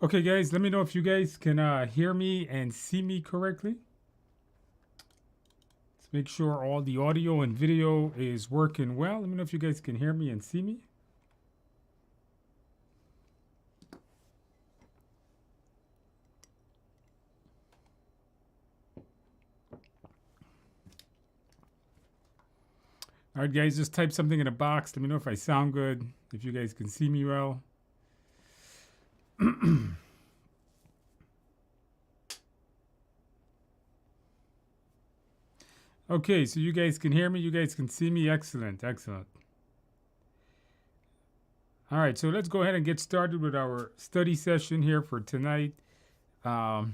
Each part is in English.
Okay, guys, let me know if you guys can hear me and see me correctly. Let's make sure all the audio and video is working well. Let me know if you guys can hear me and see me. All right, guys, just type something in a box. Let me know if I sound good, if you guys can see me well. Okay, so you guys can hear me, you guys can see me. Excellent, excellent. All right, so let's go ahead and get started with our study session here for tonight. I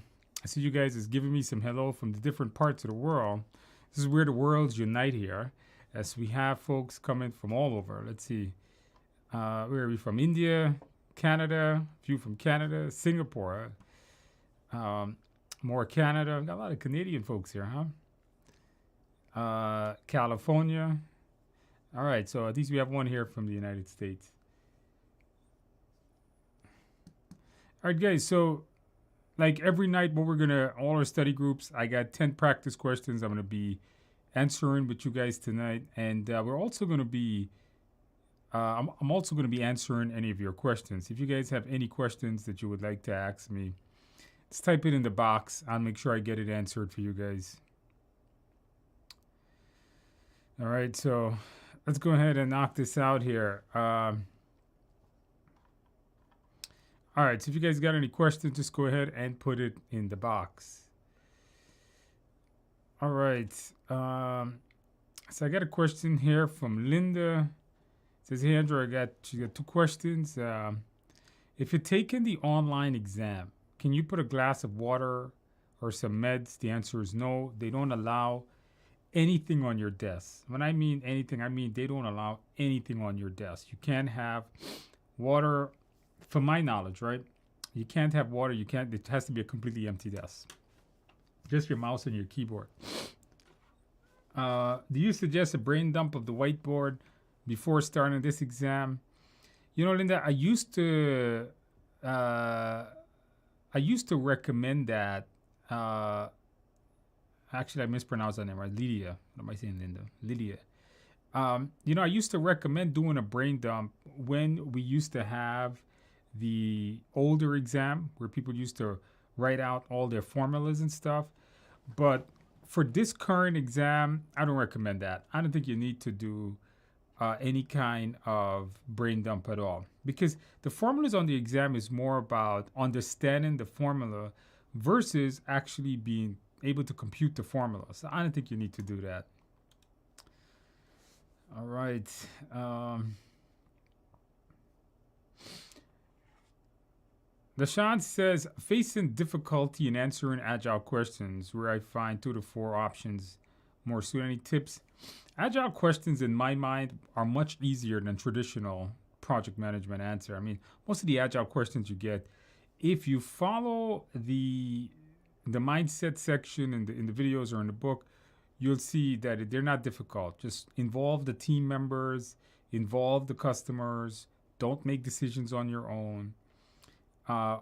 see you guys is giving me some hello from the different parts of the world. This is where the worlds unite here, as we have folks coming from all over. Let's see, where are we from? India, Canada, a few from Canada, Singapore, more Canada. Got a lot of Canadian folks here, huh? California. All right, so at least we have one here from the United States. All right, guys, so like every night when we're gonna all our study groups, I got 10 practice questions I'm gonna be answering with you guys tonight, and we're also gonna be I'm also gonna be answering any of your questions. If you guys have any questions that you would like to ask me, just type it in the box. I'll make sure I get it answered for you guys. All right, so let's go ahead and knock this out here. All right, so if you guys got any questions, just go ahead and put it in the box. All right. So I got a question here from Linda. It says, "Hey Andrew, she got two questions. If you're taking the online exam, can you put a glass of water or some meds?" The answer is no. They don't allow anything on your desk. When I mean anything, I mean they don't allow anything on your desk. You can't have water, from my knowledge, right? You can't have water. You can't. It has to be a completely empty desk. Just your mouse and your keyboard. Do you suggest a brain dump of the whiteboard before starting this exam? You know, Linda, I used to recommend that. Actually, I mispronounced that name, right? Lydia. What am I saying, Linda? Lydia. You know, I used to recommend doing a brain dump when we used to have the older exam where people used to write out all their formulas and stuff. But for this current exam, I don't recommend that. I don't think you need to do any kind of brain dump at all, because the formulas on the exam is more about understanding the formula versus actually being able to compute the formula. So I don't think you need to do that. All right. Lashawn says, facing difficulty in answering agile questions where I find 2 to 4 options more suited. Any tips? Agile questions, in my mind, are much easier than traditional project management answer. I mean, most of the agile questions you get, if you follow the mindset section in the videos or in the book, you'll see that they're not difficult. Just involve the team members, involve the customers. Don't make decisions on your own.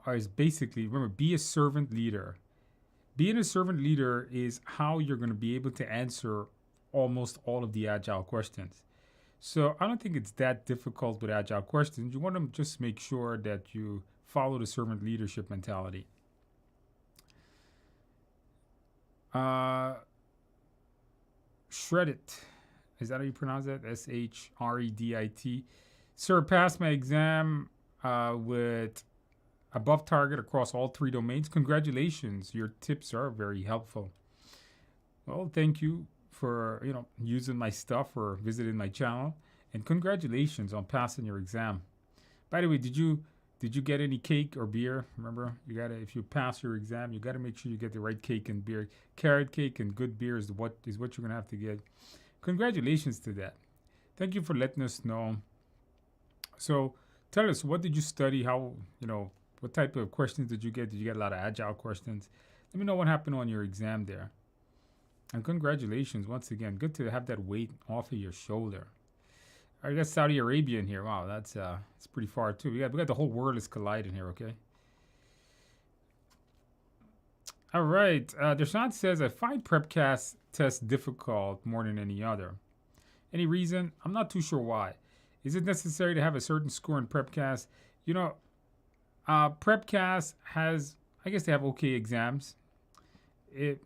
Is basically, remember, be a servant leader. Being a servant leader is how you're going to be able to answer almost all of the agile questions. So I don't think it's that difficult with agile questions. You want to just make sure that you follow the servant leadership mentality. Shredit. Is that how you pronounce that? Shredit. Sir, passed my exam with above target across all 3 domains. Congratulations. Your tips are very helpful. Well, thank you for, using my stuff or visiting my channel, and congratulations on passing your exam. By the way, did you get any cake or beer? Remember, if you pass your exam, you gotta make sure you get the right cake and beer. Carrot cake and good beer is what you're gonna have to get. Congratulations to that. Thank you for letting us know. So tell us, what did you study? How, what type of questions did you get? Did you get a lot of agile questions? Let me know what happened on your exam there. And congratulations once again. Good to have that weight off of your shoulder. All right, got Saudi Arabia in here. Wow, that's pretty far too. We got the whole world is colliding here. Okay. All right. Deshaun says, I find PrepCast tests difficult more than any other. Any reason? I'm not too sure why. Is it necessary to have a certain score in PrepCast? You know, PrepCast has, I guess they have okay exams.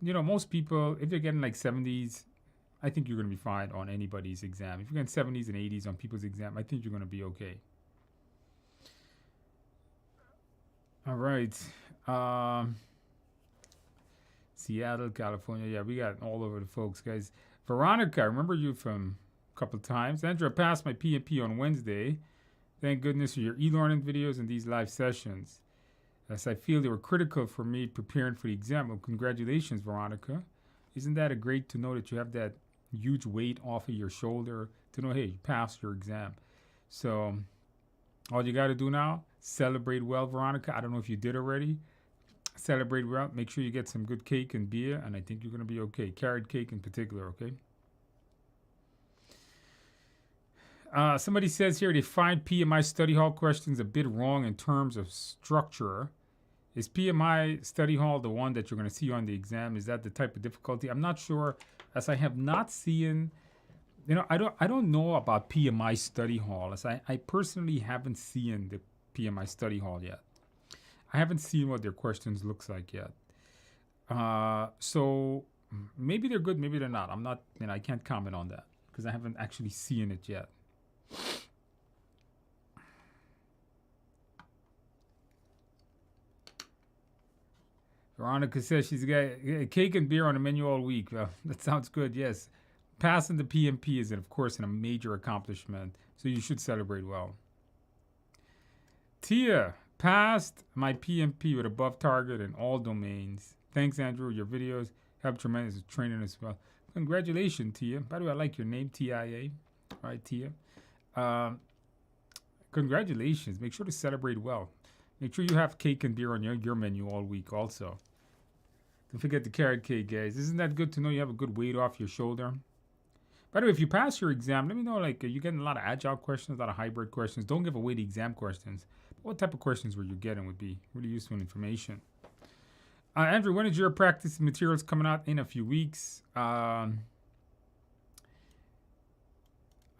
Most people, if you're getting like 70s, I think you're going to be fine on anybody's exam. If you're getting 70s and 80s on people's exam, I think you're going to be okay. All right. Seattle, California. Yeah, we got all over the folks, guys. Veronica, I remember you from a couple times. Andrew, I passed my PMP on Wednesday. Thank goodness for your e-learning videos and these live sessions, as I feel they were critical for me preparing for the exam. Well, congratulations, Veronica. Isn't that a great to know that you have that huge weight off of your shoulder to know, hey, you passed your exam. So all you got to do now, celebrate well, Veronica. I don't know if you did already. Celebrate well. Make sure you get some good cake and beer, and I think you're going to be okay. Carrot cake in particular, okay? Somebody says here they find PMI study hall questions a bit wrong in terms of structure. Is PMI study hall the one that you're going to see on the exam? Is that the type of difficulty? I'm not sure, as I have not seen. I don't know about PMI study hall, as I personally haven't seen the PMI study hall yet. I haven't seen what their questions looks like yet. So maybe they're good, maybe they're not. I'm not, I can't comment on that because I haven't actually seen it yet. Veronica says she's got cake and beer on the menu all week. Well, that sounds good, yes. Passing the PMP is, of course, a major accomplishment, so you should celebrate well. Tia, passed my PMP with above target in all domains. Thanks, Andrew. Your videos help tremendous with training as well. Congratulations, Tia. By the way, I like your name, TIA. All right, Tia. Congratulations. Make sure to celebrate well. Make sure you have cake and beer on your menu all week also. Don't forget the carrot cake, guys. Isn't that good to know you have a good weight off your shoulder? By the way, if you pass your exam, let me know, are you getting a lot of Agile questions, a lot of hybrid questions? Don't give away the exam questions. But what type of questions were you getting would be really useful information. Andrew, when is your practice materials coming out? In a few weeks.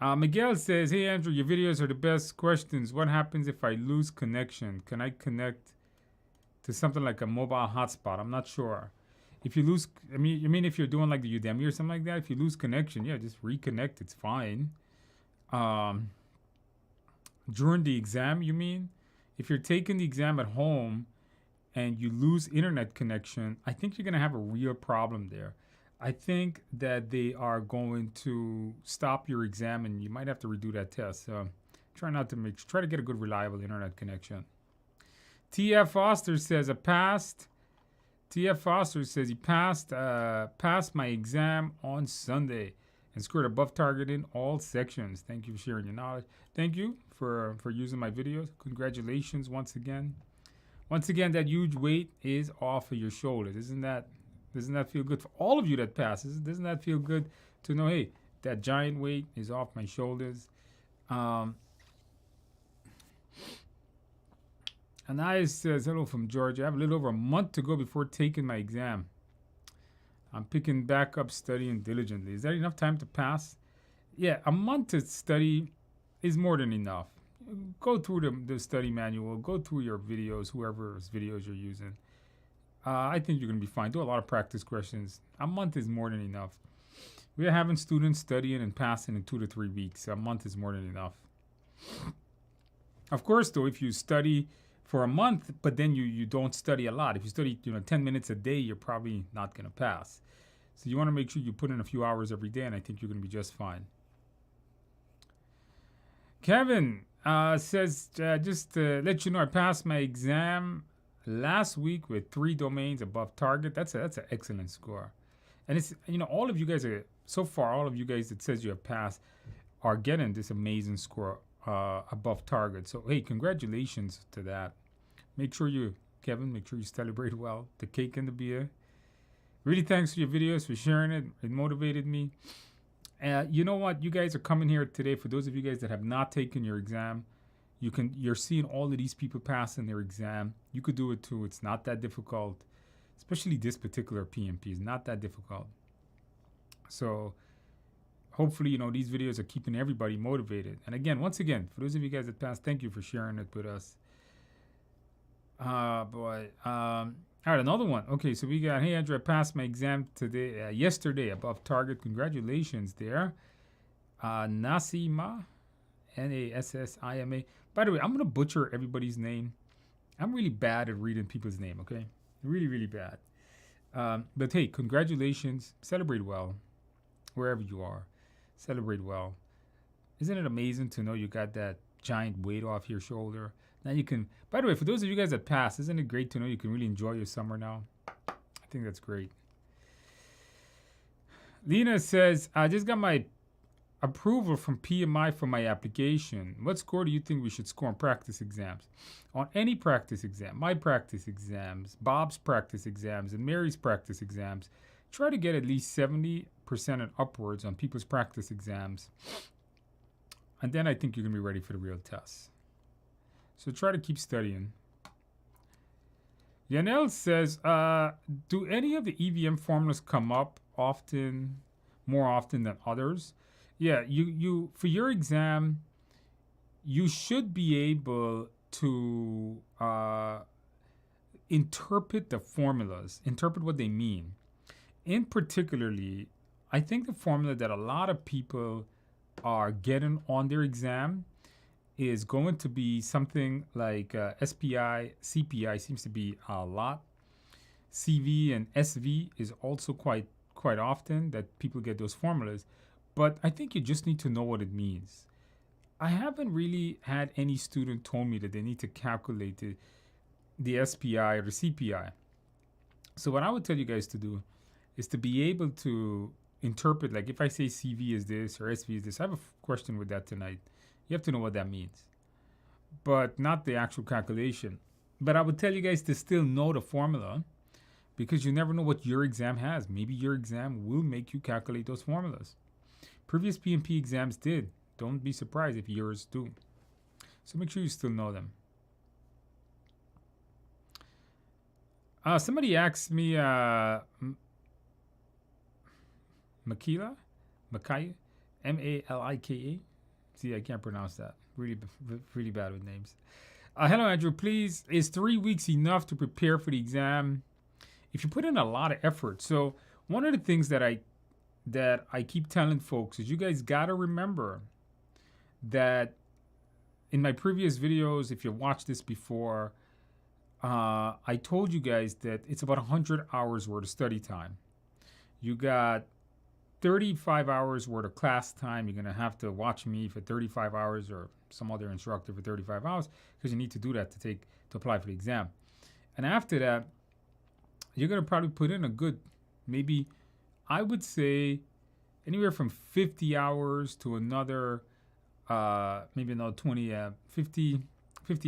Miguel says, hey, Andrew, your videos are the best questions. What happens if I lose connection? Can I connect to something like a mobile hotspot? I'm not sure. If you lose, you mean if you're doing like the Udemy or something like that, if you lose connection, yeah, just reconnect. It's fine. During the exam, you mean? If you're taking the exam at home and you lose internet connection, I think you're going to have a real problem there. I think that they are going to stop your exam and you might have to redo that test. So try to get a good, reliable internet connection. TF Foster says TF Foster says he passed my exam on Sunday and scored above target in all sections. Thank you for sharing your knowledge. Thank you for using my videos. Congratulations once again. Once again, that huge weight is off of your shoulders. Doesn't that feel good for all of you that passes? Doesn't that feel good to know, hey, that giant weight is off my shoulders? Anais says, hello from Georgia. I have a little over a month to go before taking my exam. I'm picking back up studying diligently. Is that enough time to pass? Yeah, a month to study is more than enough. Go through the study manual. Go through your videos, whoever's videos you're using. I think you're going to be fine. Do a lot of practice questions. A month is more than enough. We are having students studying and passing in 2 to 3 weeks. A month is more than enough. Of course, though, if you study for a month, but then you don't study a lot. If you study 10 minutes a day, you're probably not going to pass. So you want to make sure you put in a few hours every day, and I think you're going to be just fine. Kevin says, just to let you know, I passed my exam last week with 3 domains above target. That's an excellent score. And it's, all of you guys that says you have passed are getting this amazing score above target. So, hey, congratulations to that. Make sure you celebrate well. The cake and the beer. Really thanks for your videos, for sharing it. It motivated me. You know what? You guys are coming here today. For those of you guys that have not taken your exam, you're seeing all of these people passing their exam. You could do it too. It's not that difficult. especially this particular PMP is not that difficult. So hopefully, these videos are keeping everybody motivated. And again, once again, for those of you guys that passed, thank you for sharing it with us. Boy. All right, another one. Okay, so we got, hey, Andrew, I passed my exam today, yesterday, above target. Congratulations there. Nasima, Nassima. By the way, I'm going to butcher everybody's name. I'm really bad at reading people's name, okay? Really, really bad. But hey, congratulations. Celebrate well, wherever you are. Celebrate well. Isn't it amazing to know you got that giant weight off your shoulder? Now you can, by the way, for those of you guys that passed, isn't it great to know you can really enjoy your summer now? I think that's great. Lena says, I just got my approval from PMI for my application. What score do you think we should score on practice exams? On any practice exam, my practice exams, Bob's practice exams, and Mary's practice exams, try to get at least 70% and upwards on people's practice exams. And then I think you're going to be ready for the real tests. So try to keep studying. Yanel says, do any of the EVM formulas come up more often than others? Yeah, you for your exam, you should be able to interpret the formulas, interpret what they mean. In particularly, I think the formula that a lot of people are getting on their exam is going to be something like SPI, CPI seems to be a lot. CV and SV is also quite often that people get those formulas. But I think you just need to know what it means. I haven't really had any student told me that they need to calculate the SPI or the CPI. So what I would tell you guys to do is to be able to interpret, like if I say CV is this or SV is this, I have a question with that tonight. You have to know what that means, but not the actual calculation. But I would tell you guys to still know the formula because you never know what your exam has. Maybe your exam will make you calculate those formulas. Previous PMP exams did. Don't be surprised if yours do. So make sure you still know them. Somebody asked me, Makila, Malika. See, I can't pronounce that. Really, really bad with names. Hello, Andrew. Please, is 3 weeks enough to prepare for the exam? If you put in a lot of effort. So one of the things that I keep telling folks is you guys got to remember that in my previous videos, if you watched this before, I told you guys that it's about 100 hours worth of study time. You got 35 hours worth of class time. You're going to have to watch me for 35 hours or some other instructor for 35 hours because you need to do that to apply for the exam. And after that, you're going to probably put in a good, maybe I would say anywhere from 50 hours to another, maybe another 50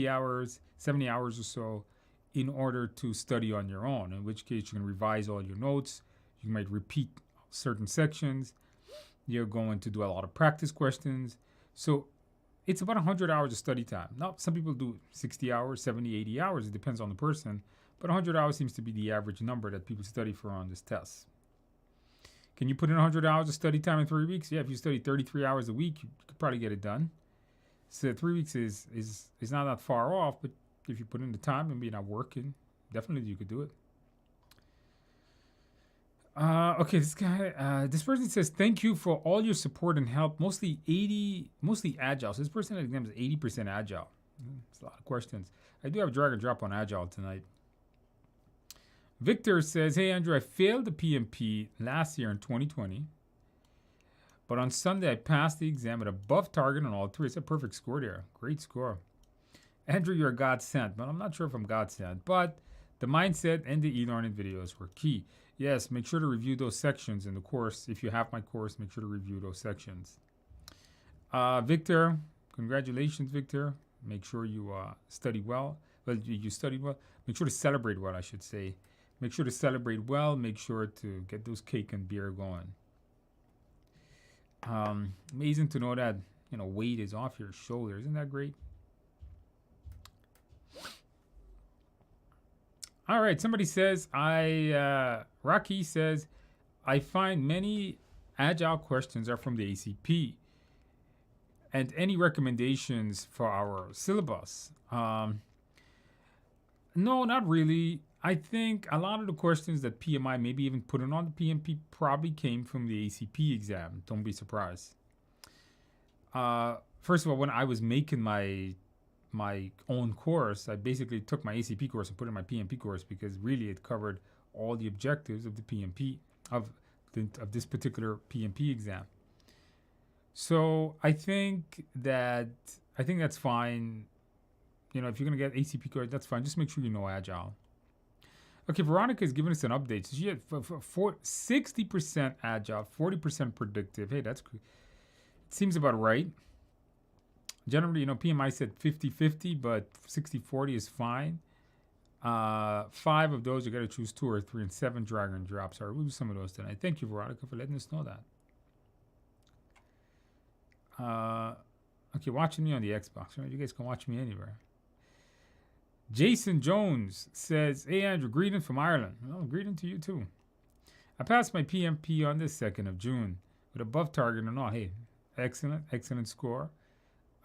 hours, 70 hours or so in order to study on your own, in which case you can revise all your notes. You might repeat certain sections. You're going to do a lot of practice questions. So it's about 100 hours of study time. Now, some people do 60 hours, 70, 80 hours. It depends on the person. But 100 hours seems to be the average number that people study for on this test. Can you put in 100 hours of study time in 3 weeks? Yeah, if you study 33 hours a week, you could probably get it done. So 3 weeks is not that far off, but if you put in the time and be not working, definitely you could do it. Okay, this person says, thank you for all your support and help, mostly Agile. So this person at exam is 80% Agile. It's a lot of questions. I do have a drag and drop on Agile tonight. Victor says, hey, Andrew, I failed the PMP last year in 2020. But on Sunday, I passed the exam at above target on all three. It's a perfect score there. Great score. Andrew, you're God sent. But I'm not sure if I'm God sent. But the mindset and the e-learning videos were key. Yes, make sure to review those sections in the course. If you have my course, make sure to review those sections. Victor, congratulations, Victor. Make sure you study well. Well, you studied well. Make sure to celebrate well, I should say. Make sure to celebrate well. Make sure to get those cake and beer going. Amazing to know that, weight is off your shoulders. Isn't that great? All right. Somebody says, Rocky says, I find many Agile questions are from the ACP. And any recommendations for our syllabus? No, not really. I think a lot of the questions that PMI maybe even putting on the PMP probably came from the ACP exam. Don't be surprised. First of all, when I was making my own course, I basically took my ACP course and put it in my PMP course because really it covered all the objectives of the PMP of this particular PMP exam. So I think that's fine. You know, if you're gonna get ACP course, that's fine. Just make sure you know Agile. Okay, Veronica is giving us an update. So she had 60% Agile, 40% predictive. Hey, that's it seems about right. Generally, you know, PMI said 50-50, but 60-40 is fine. 5 of those, you got to choose 2 or 3, and 7 drag and drops. All right, we'll do some of those tonight. Thank you, Veronica, for letting us know that. Okay, watching me on the Xbox. Right? You guys can watch me anywhere. Jason Jones says, hey, Andrew, greeting from Ireland. Well, greeting to you, too. I passed my PMP on the 2nd of June with above target and all. Hey, excellent score.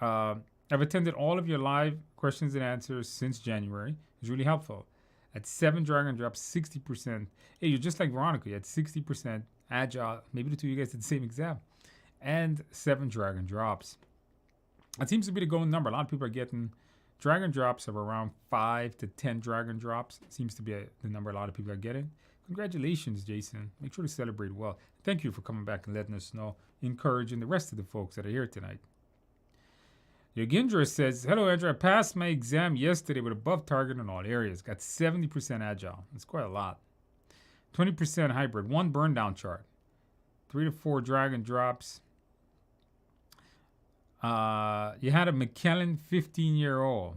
I've attended all of your live questions and answers since January. It was really helpful. At 7 drag and drops, 60%. Hey, you're just like Veronica. You had 60% Agile. Maybe the two of you guys did the same exam. And 7 drag and drops. That seems to be the going number. A lot of people are getting drag and drops of around 5 to 10 drag and drops. It seems to be the number a lot of people are getting. Congratulations, Jason. Make sure to celebrate well. Thank you for coming back and letting us know, encouraging the rest of the folks that are here tonight. Yogindra says, hello, Andrew. I passed my exam yesterday with above target in all areas. Got 70% Agile. That's quite a lot. 20% hybrid. 1 burn down chart. 3 to 4 drag and drops. You had a McKellen 15-year-old.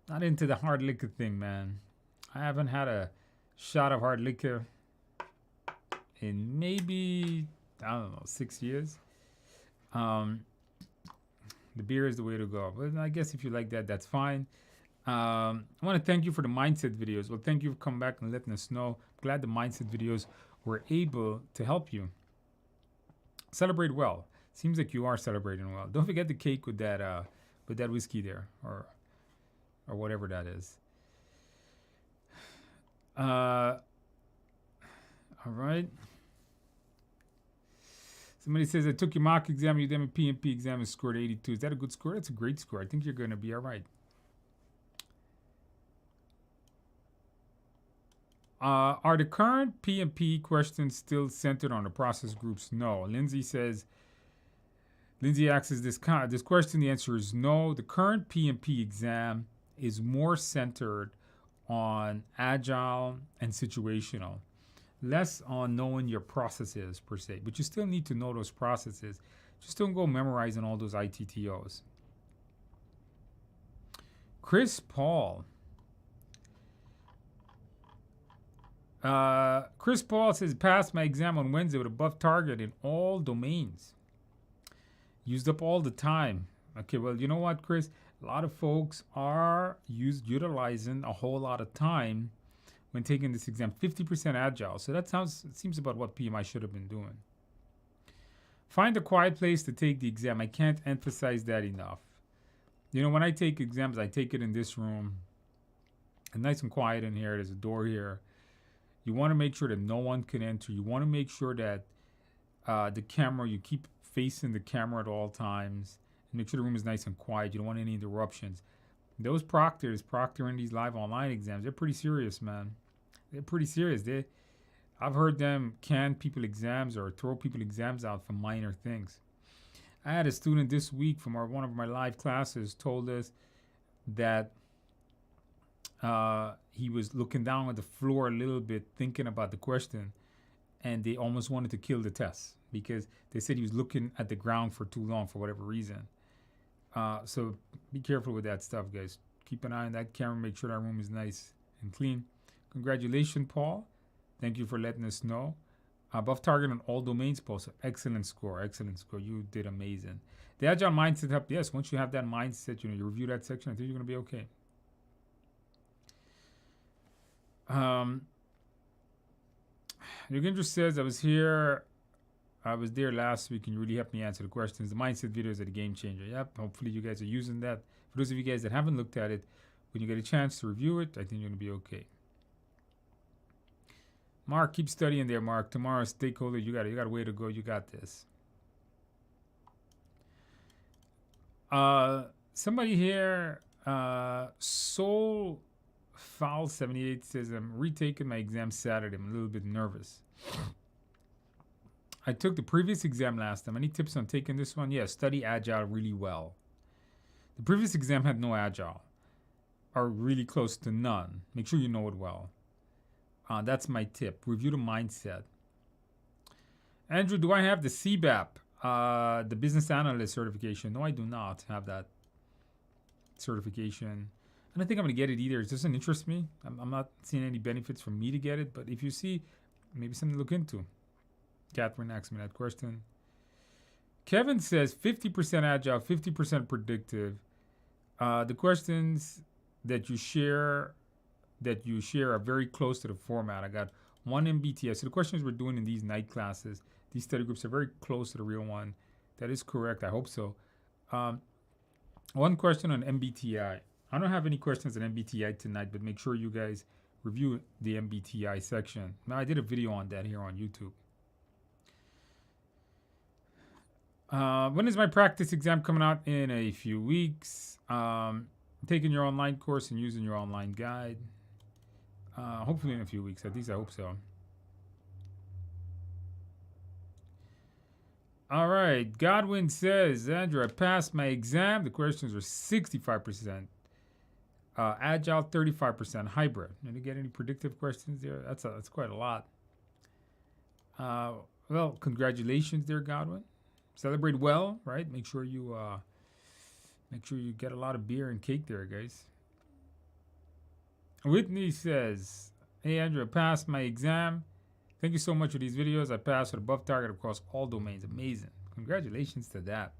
Not into the hard liquor thing, man. I haven't had a shot of hard liquor in maybe, I don't know, 6 years. The beer is the way to go. But I guess if you like that, that's fine. I want to thank you for the mindset videos. Well, thank you for coming back and letting us know. Glad the mindset videos were able to help you. Celebrate well. Seems like you are celebrating well. Don't forget the cake with that whiskey there, or whatever that is. All right. Somebody says, I took your mock exam, you did my PMP exam and scored 82. Is that a good score? That's a great score. I think you're going to be all right. Are the current PMP questions still centered on the process groups? No. Lindsay asks this question. The answer is no. The current PMP exam is more centered on Agile and situational. Less on knowing your processes per se, but you still need to know those processes. Just don't go memorizing all those ITTOs. Chris Paul. Chris Paul says, passed my exam on Wednesday with above target in all domains. Used up all the time. Okay, well, you know what, Chris? A lot of folks are utilizing a whole lot of time when taking this exam. 50% Agile. So it seems about what PMI should have been doing. Find a quiet place to take the exam. I can't emphasize that enough. You know, when I take exams, I take it in this room. And nice and quiet in here. There's a door here. You want to make sure that no one can enter. You want to make sure that the camera, you keep facing the camera at all times. And make sure the room is nice and quiet. You don't want any interruptions. Those proctoring these live online exams, they're pretty serious, man. They're pretty serious. I've heard them can people exams or throw people exams out for minor things. I had a student this week from one of my live classes told us that he was looking down at the floor a little bit, thinking about the question, and they almost wanted to kill the test because they said he was looking at the ground for too long for whatever reason. So be careful with that stuff, guys. Keep an eye on that camera. Make sure that room is nice and clean. Congratulations, Paul. Thank you for letting us know. Above target on all domains, Paul. So excellent score. Excellent score. You did amazing. The Agile mindset help. Yes, once you have that mindset, you review that section, I think you're going to be okay. Um, Yogendra says, I was there last week and you really helped me answer the questions. The mindset videos are the game changer. Yep, hopefully you guys are using that. For those of you guys that haven't looked at it, when you get a chance to review it, I think you're going to be okay. Mark, keep studying there, Mark. Tomorrow, stakeholder, you got a way to go. You got this. Somebody here, Soul Foul 78 says, I'm retaking my exam Saturday. I'm a little bit nervous. I took the previous exam last time. Any tips on taking this one? Yeah, study Agile really well. The previous exam had no Agile, or really close to none. Make sure you know it well. That's my tip. Review the mindset. Andrew, do I have the CBAP, the business analyst certification? No, I do not have that certification. I don't think I'm going to get it either. It doesn't interest me. I'm not seeing any benefits for me to get it. But if you see, maybe something to look into. Catherine asked me that question. Kevin says 50% agile, 50% predictive. The questions that you share are very close to the format. I got one MBTI. So the questions we're doing in these night classes, these study groups are very close to the real one. That is correct. I hope so. One question on MBTI. I don't have any questions on MBTI tonight, but make sure you guys review the MBTI section. Now, I did a video on that here on YouTube. When is my practice exam coming out? In a few weeks. Taking your online course and using your online guide. Hopefully in a few weeks. At least I hope so. All right. Godwin says, Andrew, I passed my exam. The questions were 65%. Agile, 35%. Hybrid. Did you get any predictive questions there? That's quite a lot. Well, congratulations there, Godwin. Celebrate well, right? Make sure you get a lot of beer and cake there, guys. Whitney says, hey, Andrew, I passed my exam. Thank you so much for these videos. I passed with above target across all domains. Amazing. Congratulations to that.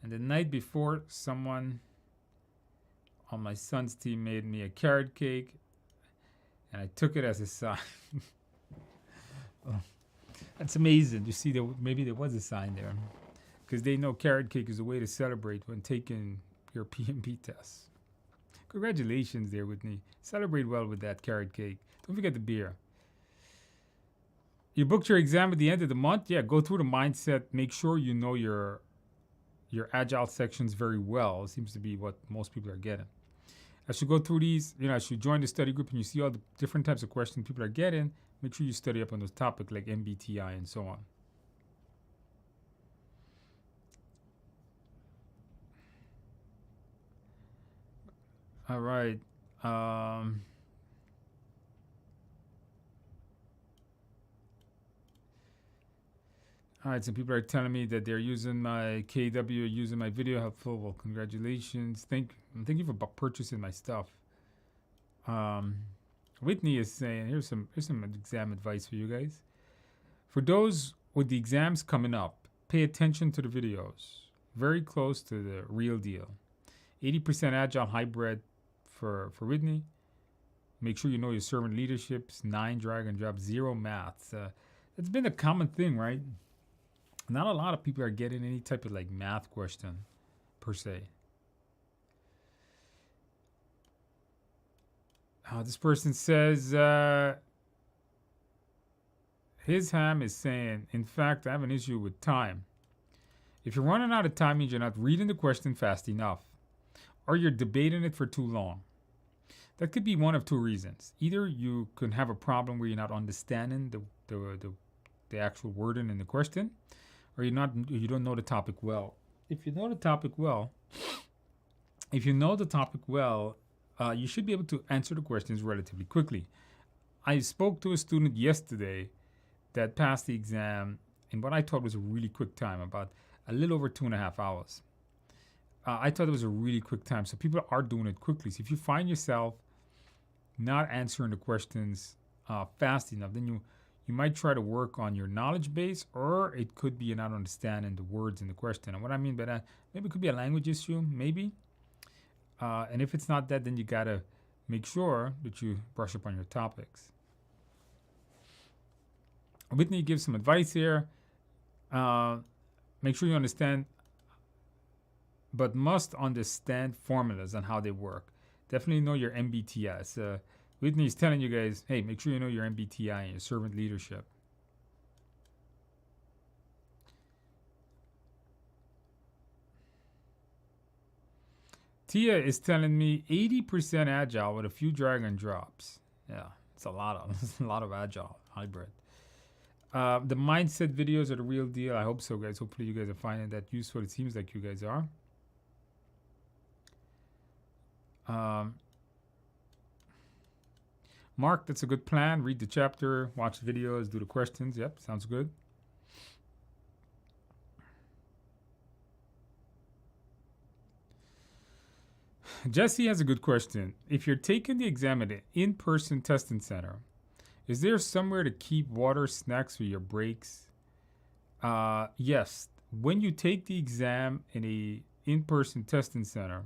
And the night before, someone on my son's team made me a carrot cake, and I took it as a sign. Oh. That's amazing. You see, maybe there was a sign there. Because they know carrot cake is a way to celebrate when taking your PMP test. Congratulations there, Whitney. Celebrate well with that carrot cake. Don't forget the beer. You booked your exam at the end of the month? Yeah, go through the mindset. Make sure you know your Agile sections very well. It seems to be what most people are getting. As you go through these, as you join the study group and you see all the different types of questions people are getting, make sure you study up on those topics like MBTI and so on. All right. All right, some people are telling me that they're using my KW, using my video helpful. Well, congratulations. Thank you for purchasing my stuff. Whitney is saying, here's some exam advice for you guys. For those with the exams coming up, pay attention to the videos. Very close to the real deal. 80% agile hybrid for Whitney. Make sure you know your servant leaderships. 9 drag and drop, 0 maths. It's been a common thing, right? Not a lot of people are getting any type of like math question per se. This person says his ham is saying, in fact, I have an issue with time. If you're running out of time, means you're not reading the question fast enough, or you're debating it for too long. That could be one of two reasons. Either you could have a problem where you're not understanding the actual wording in the question, or you don't know the topic well. If you know the topic well, you should be able to answer the questions relatively quickly. I spoke to a student yesterday that passed the exam in what I thought was a really quick time, about a little over 2.5 hours. I thought it was a really quick time. So people are doing it quickly. So if you find yourself not answering the questions fast enough, then you might try to work on your knowledge base, or it could be you're not understanding the words in the question. And what I mean by that, maybe it could be a language issue, maybe. And if it's not that, then you gotta make sure that you brush up on your topics. Whitney gives some advice here. Make sure you understand, but must understand formulas and how they work. Definitely know your MBTI. Whitney is telling you guys, hey, make sure you know your MBTI and your servant leadership. Tia is telling me 80% agile with a few drag and drops. Yeah, it's a lot of agile hybrid. The mindset videos are the real deal. I hope so, guys. Hopefully you guys are finding that useful. It seems like you guys are. Mark, that's a good plan. Read the chapter, watch the videos, do the questions. Yep, sounds good. Jesse has a good question. If you're taking the exam at an in-person testing center, is there somewhere to keep water, snacks, or your breaks? Yes. When you take the exam in a in-person testing center,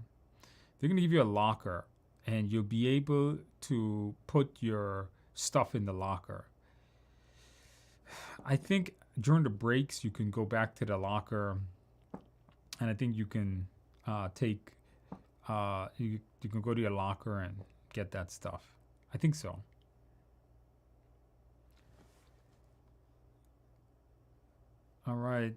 they're going to give you a locker, and you'll be able to put your stuff in the locker. I think during the breaks, you can go back to the locker, and I think you can take you can go to your locker and get that stuff. I think so. All right.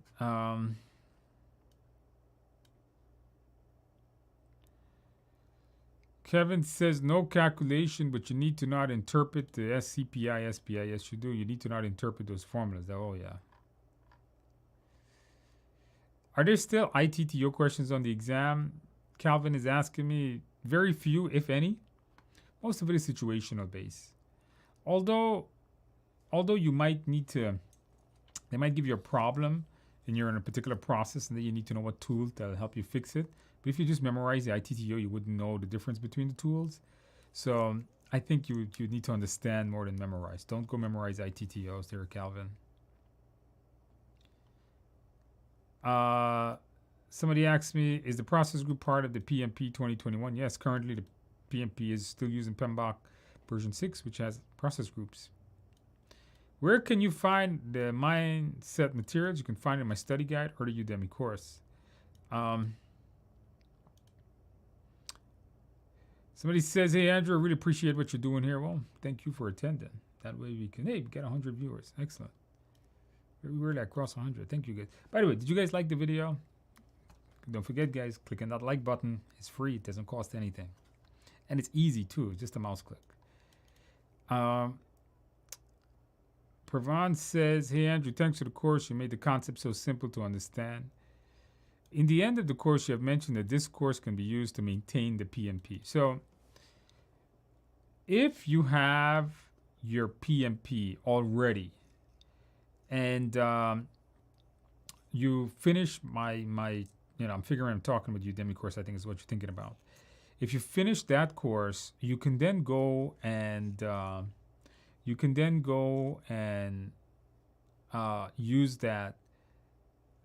Kevin says no calculation, but you need to not interpret the SCPI, SPI. Yes, you do. You need to not interpret those formulas. Oh, yeah. Are there still ITTO questions on the exam? Calvin is asking me. Very few, if any. Most of it is situational based. Although you might need to, they might give you a problem and you're in a particular process and then you need to know what tool that'll help you fix it. But if you just memorize the ITTO, you wouldn't know the difference between the tools. So I think you need to understand more than memorize. Don't go memorize ITTOs there, Calvin. Somebody asked me, is the process group part of the PMP 2021? Yes, currently the PMP is still using PMBOK version 6, which has process groups. Where can you find the mindset materials? You can find it in my study guide or the Udemy course. Somebody says, hey, Andrew, I really appreciate what you're doing here. Well, thank you for attending. That way we can, hey, we get 100 viewers. Excellent. Very rarely I cross 100. Thank you, guys. By the way, did you guys like the video? Don't forget, guys, click on that like button. It's free. It doesn't cost anything. And it's easy, too. Just a mouse click. Pravan says, hey, Andrew, thanks for the course. You made the concept so simple to understand. In the end of the course, you have mentioned that this course can be used to maintain the PMP. So if you have your PMP already and you finish I'm figuring I'm talking about Udemy course, I think is what you're thinking about. If you finish that course, you can then go and use that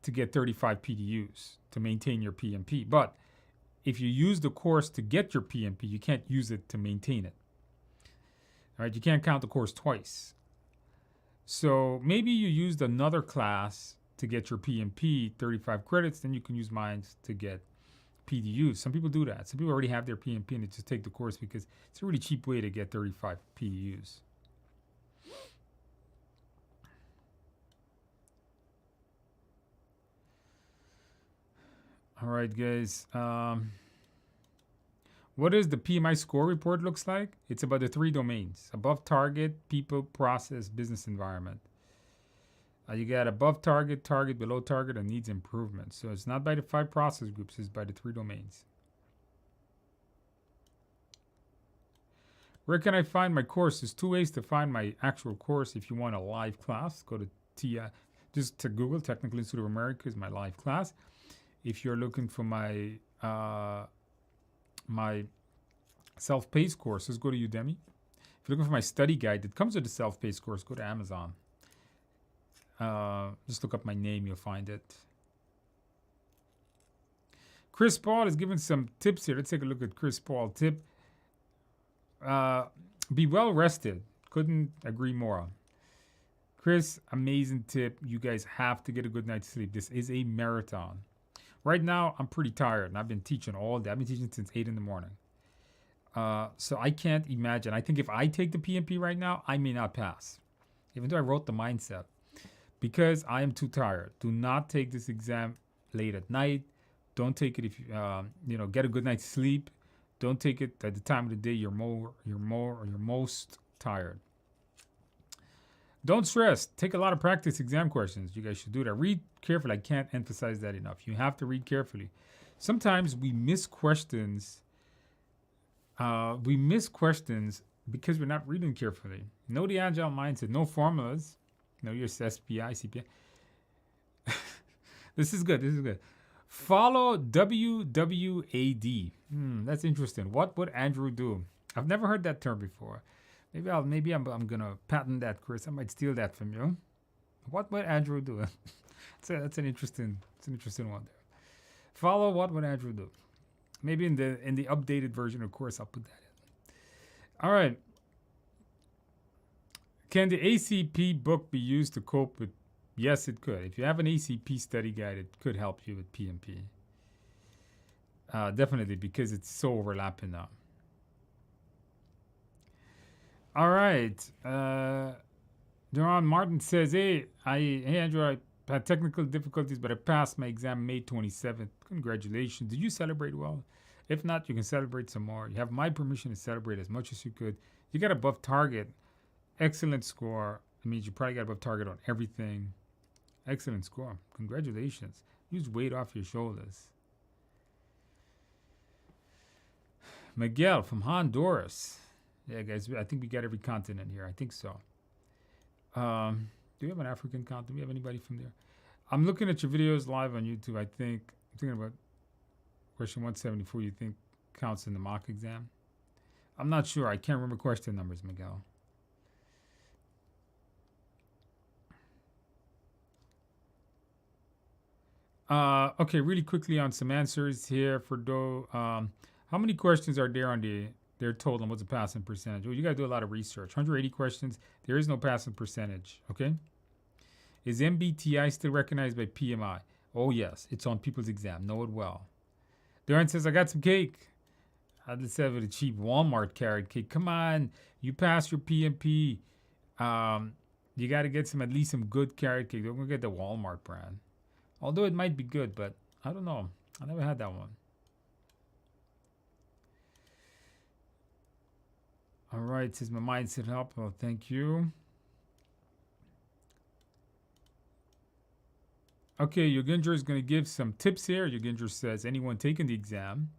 to get 35 PDUs to maintain your PMP. But if you use the course to get your PMP, you can't use it to maintain it. All right, you can't count the course twice. So maybe you used another class to get your PMP, 35 credits, then you can use mine to get PDUs. Some people do that. Some people already have their PMP and they just take the course because it's a really cheap way to get 35 PDUs. All right, guys. What does the PMI score report looks like? It's about the 3 domains: above target, people, process, business environment. You got above target, target, below target, and needs improvement. So it's not by the 5 process groups, it's by the 3 domains. Where can I find my course? There's 2 ways to find my actual course. If you want a live class, go to just to Google Technical Institute of America is my live class. If you're looking for my my self-paced courses, go to Udemy. If you're looking for my study guide that comes with the self-paced course, go to Amazon. Just look up my name, you'll find it. Chris Paul is giving some tips here. Let's take a look at Chris Paul tip. Be well rested. Couldn't agree more. Chris, amazing tip. You guys have to get a good night's sleep. This is a marathon. Right now, I'm pretty tired, and I've been teaching all day. I've been teaching since 8 in the morning. So I can't imagine. I think if I take the PMP right now, I may not pass, even though I wrote the mindset, because I am too tired. Do not take this exam late at night. Don't take it if you get a good night's sleep. Don't take it at the time of the day you're most tired. Don't stress. Take a lot of practice exam questions. You guys should do that. Read carefully. I can't emphasize that enough. You have to read carefully. Sometimes we miss questions. We miss questions because we're not reading carefully. Know the Agile mindset. No formulas. Know your SPI, CPI. This is good. This is good. Follow WWAD. That's interesting. What would Andrew do? I've never heard that term before. Maybe I'm gonna patent that, Chris. I might steal that from you. What would Andrew do? That's an interesting one there. Follow what would Andrew do? Maybe in the updated version, of course, I'll put that in. All right. Can the ACP book be used to cope with? Yes, it could. If you have an ACP study guide, it could help you with PMP. Definitely, because it's so overlapping now. All right. Duran Martin says, hey Andrew, I had technical difficulties, but I passed my exam May 27th. Congratulations. Did you celebrate well? If not, you can celebrate some more. You have my permission to celebrate as much as you could. You got above target. Excellent score. It means you probably got above target on everything. Excellent score. Congratulations. Use weight off your shoulders. Miguel from Honduras. Yeah, guys, I think we got every continent here. I think so. Do we have an African continent? Do we have anybody from there? I'm looking at your videos live on YouTube. I'm thinking about question 174 you think counts in the mock exam. I'm not sure. I can't remember question numbers, Miguel. Okay, really quickly on some answers here for Doe. How many questions are there on their total and what's the passing percentage? Well, you got to do a lot of research. 180 questions. There is no passing percentage, okay? Is MBTI still recognized by PMI? Oh, yes. It's on people's exam. Know it well. Darren says, I got some cake. Let's have it a cheap Walmart carrot cake. Come on. You passed your PMP. You got to get at least some good carrot cake. Don't go get the Walmart brand. Although it might be good, but I don't know. I never had that one. All right, says my mindset help. Well, thank you. Okay, Yogendra is going to give some tips here. Yogendra says, anyone taking the exam,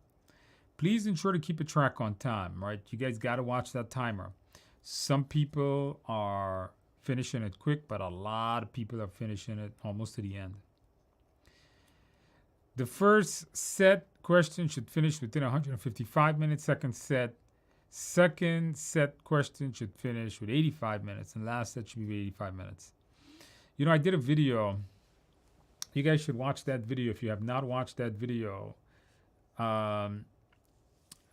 please ensure to keep a track on time, right? You guys got to watch that timer. Some people are finishing it quick, but a lot of people are finishing it almost to the end. The first set question should finish within 155 minutes. Second set question should finish with 85 minutes. And last set should be 85 minutes. You know, I did a video. You guys should watch that video. If you have not watched that video,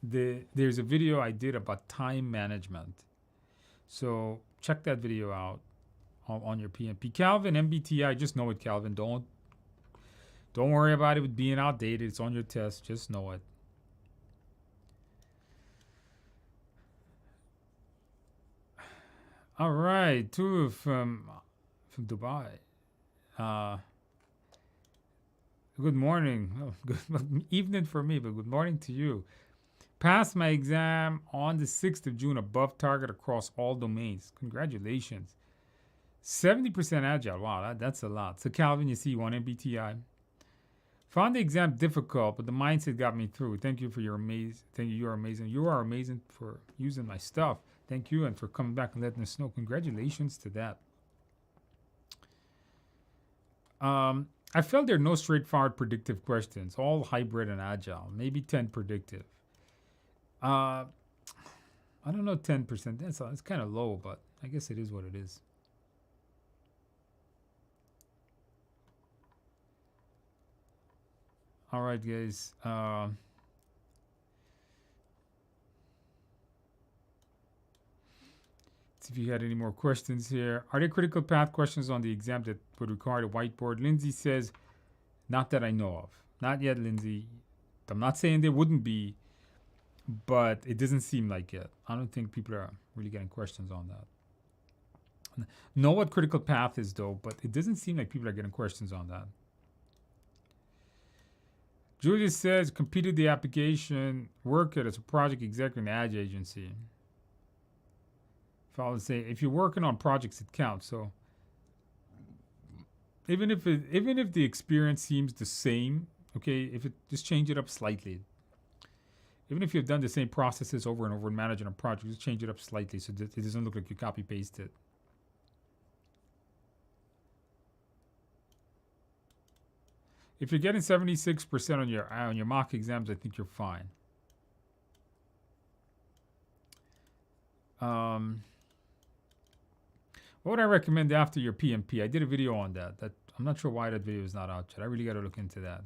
there's a video I did about time management. So check that video out on your PMP. Calvin, MBTI, just know it, Calvin. Don't worry about it with being outdated. It's on your test. Just know it. All right, two from Dubai. Good morning. Oh, good evening for me, but good morning to you. Passed my exam on the 6th of June, above target across all domains. Congratulations. 70% Agile. Wow, that's a lot. So Calvin, you see, you want MBTI. Found the exam difficult, but the mindset got me through. Thank you for your amazing. Thank you. You are amazing. You are amazing for using my stuff. Thank you, and for coming back and letting us know. Congratulations to that. I felt there are no straightforward predictive questions. All hybrid and agile. Maybe 10 predictive. I don't know, 10%. That's kind of low, but I guess it is what it is. All right, guys. See if you had any more questions here. Are there critical path questions on the exam that would require a whiteboard? Lindsay says, not that I know of. Not yet, Lindsay. I'm not saying there wouldn't be, but it doesn't seem like it. I don't think people are really getting questions on that. Know what critical path is, though, but it doesn't seem like people are getting questions on that. Julius says, completed the application, worked as a project executive in an Agile agency. If I would say, if you're working on projects, it counts. So even if the experience seems the same, okay, if it just change it up slightly. Even if you've done the same processes over and over in managing a project, just change it up slightly so that it doesn't look like you copy paste it. If you're getting 76% on your mock exams, I think you're fine. What would I recommend after your PMP? I did a video on that. I'm not sure why that video is not out yet. I really got to look into that.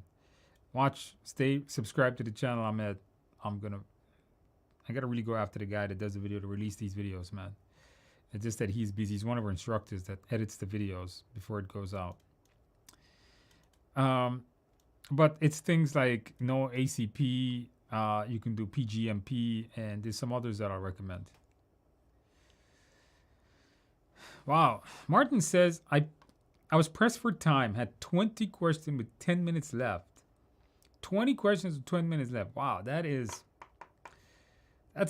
Watch, stay subscribed to the channel I'm at. I got to really go after the guy that does the video to release these videos, man. It's just that he's busy. He's one of our instructors that edits the videos before it goes out. But it's things like no ACP. You can do PGMP, and there's some others that I'll recommend. Wow. Martin says, I was pressed for time, had 20 questions with 10 minutes left. 20 questions with 20 minutes left. Wow, that's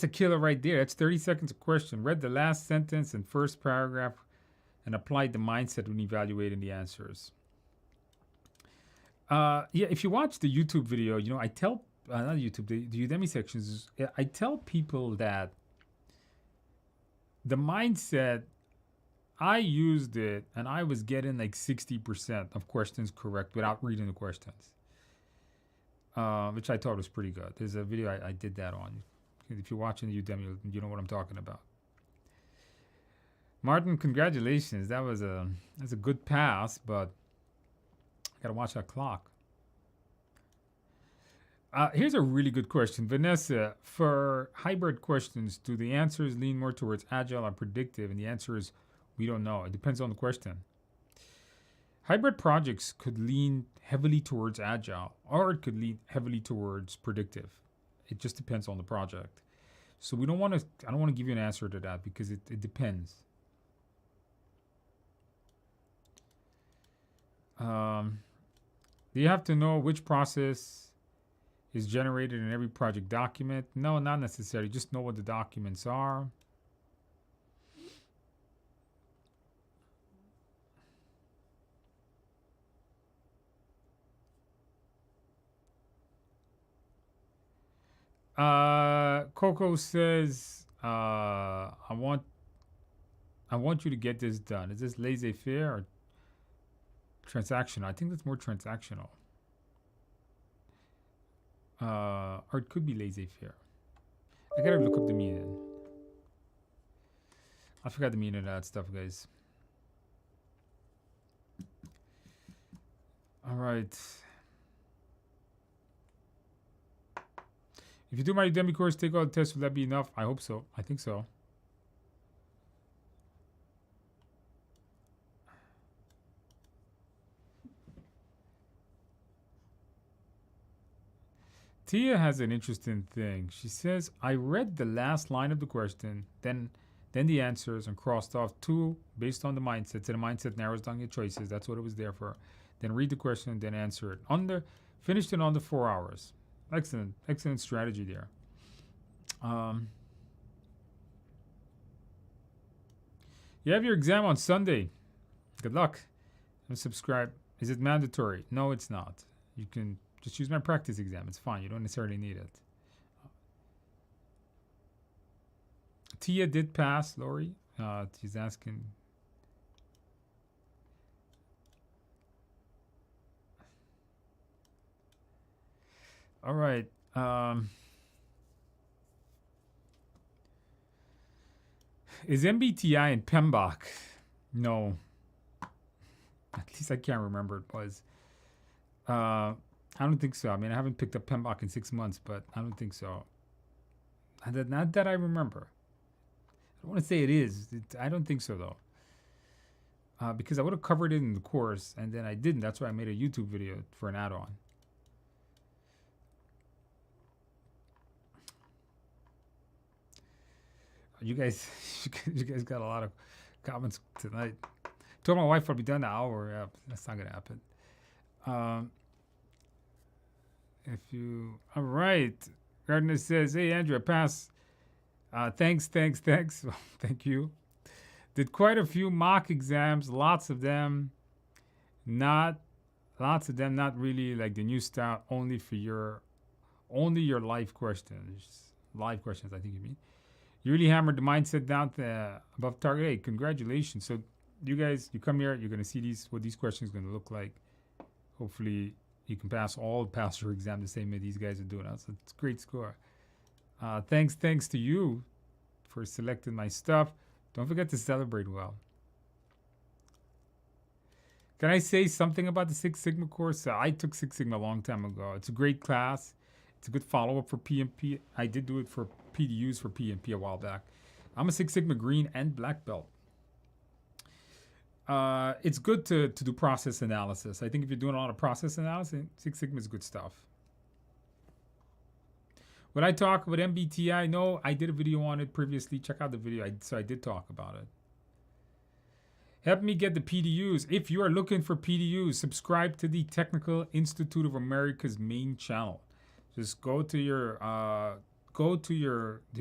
a killer right there. That's 30 seconds a question. Read the last sentence and first paragraph and applied the mindset when evaluating the answers. Yeah, if you watch the YouTube video, I tell, not YouTube, the Udemy sections, I tell people that the mindset, I used it and I was getting like 60% of questions correct without reading the questions, which I thought was pretty good. There's a video I did that on. If you're watching the Udemy, you know what I'm talking about. Martin, congratulations. That's a good pass, but I gotta watch that clock. Here's a really good question. Vanessa, for hybrid questions, do the answers lean more towards agile or predictive? And the answer is, we don't know. It depends on the question. Hybrid projects could lean heavily towards agile, or it could lean heavily towards predictive. It just depends on the project. So I don't want to give you an answer to that because it depends. Do you have to know which process is generated in every project document? No, not necessarily. Just know what the documents are. Coco says, I want you to get this done. Is this laissez-faire or transactional? I think that's more transactional. Or it could be laissez-faire. I gotta look up the meaning. I forgot the meaning of that stuff, guys. All right. If you do my Udemy course, take all the tests, will that be enough? I hope so. I think so. Tia has an interesting thing. She says, I read the last line of the question, then the answers, and crossed off 2 based on the mindset. So the mindset narrows down your choices. That's what it was there for. Then read the question, then answer it. Finished it under 4 hours. Excellent strategy there. You have your exam on Sunday. Good luck. And subscribe. Is it mandatory? No, it's not. You can just use my practice exam. It's fine. You don't necessarily need it. Tia did pass, Lori. She's asking. All right. Is MBTI in PMBOK? No. At least I can't remember it was. I don't think so. I mean, I haven't picked up PMBOK in 6 months, but I don't think so. Not that I remember. I don't want to say it is. I don't think so though. Because I would have covered it in the course, and then I didn't. That's why I made a YouTube video for an add-on. You guys, you guys got a lot of comments tonight. Told my wife I'll be done in an hour. Yeah, that's not gonna happen. If you, all right. Gardner says, "Hey Andrew, I passed. Thanks. Thank you. Did quite a few mock exams. Lots of them. Not really like the new style. Only your life questions. Live questions, I think you mean. You really hammered the mindset down to above target. Hey, congratulations. So you guys, you come here, you're going to see what these questions are going to look like. Hopefully you can pass your exam the same way these guys are doing. So it's a great score. Thanks to you for selecting my stuff. Don't forget to celebrate well. Can I say something about the Six Sigma course? I took Six Sigma a long time ago. It's a great class. It's a good follow-up for PMP. I did do it for PDUs for PMP a while back. I'm a Six Sigma green and black belt. It's good to do process analysis. I think if you're doing a lot of process analysis, Six Sigma is good stuff. When I talk about MBTI, no, I did a video on it previously. Check out the video. So I did talk about it. Help me get the PDUs. If you are looking for PDUs, subscribe to the Technical Institute of America's main channel. Just go to the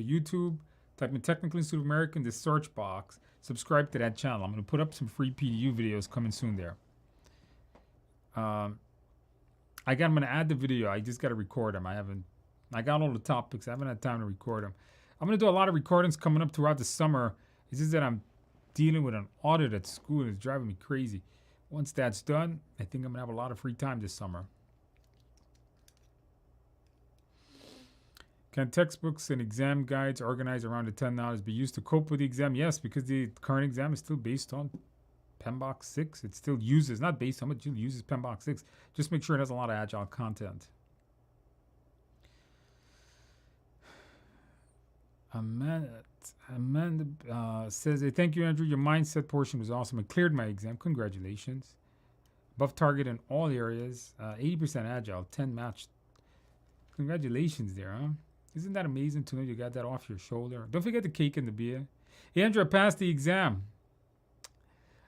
YouTube, type in Technical Institute of America in the search box. Subscribe to that channel. I'm going to put up some free PDU videos coming soon there. I'm going to add the video. I just got to record them. I got all the topics. I haven't had time to record them. I'm going to do a lot of recordings coming up throughout the summer. It's just that I'm dealing with an audit at school and it's driving me crazy. Once that's done, I think I'm going to have a lot of free time this summer. Can textbooks and exam guides organized around the $10 be used to cope with the exam? Yes, because the current exam is still based on PMBOK 6. It still uses, not based on it, it uses PMBOK 6. Just make sure it has a lot of Agile content. Amanda says, hey, thank you, Andrew. Your mindset portion was awesome. I cleared my exam. Congratulations. Above target in all areas. 80% Agile, 10 matched. Congratulations there, huh? Isn't that amazing to know you got that off your shoulder? Don't forget the cake and the beer. Hey, Andrew, I passed the exam.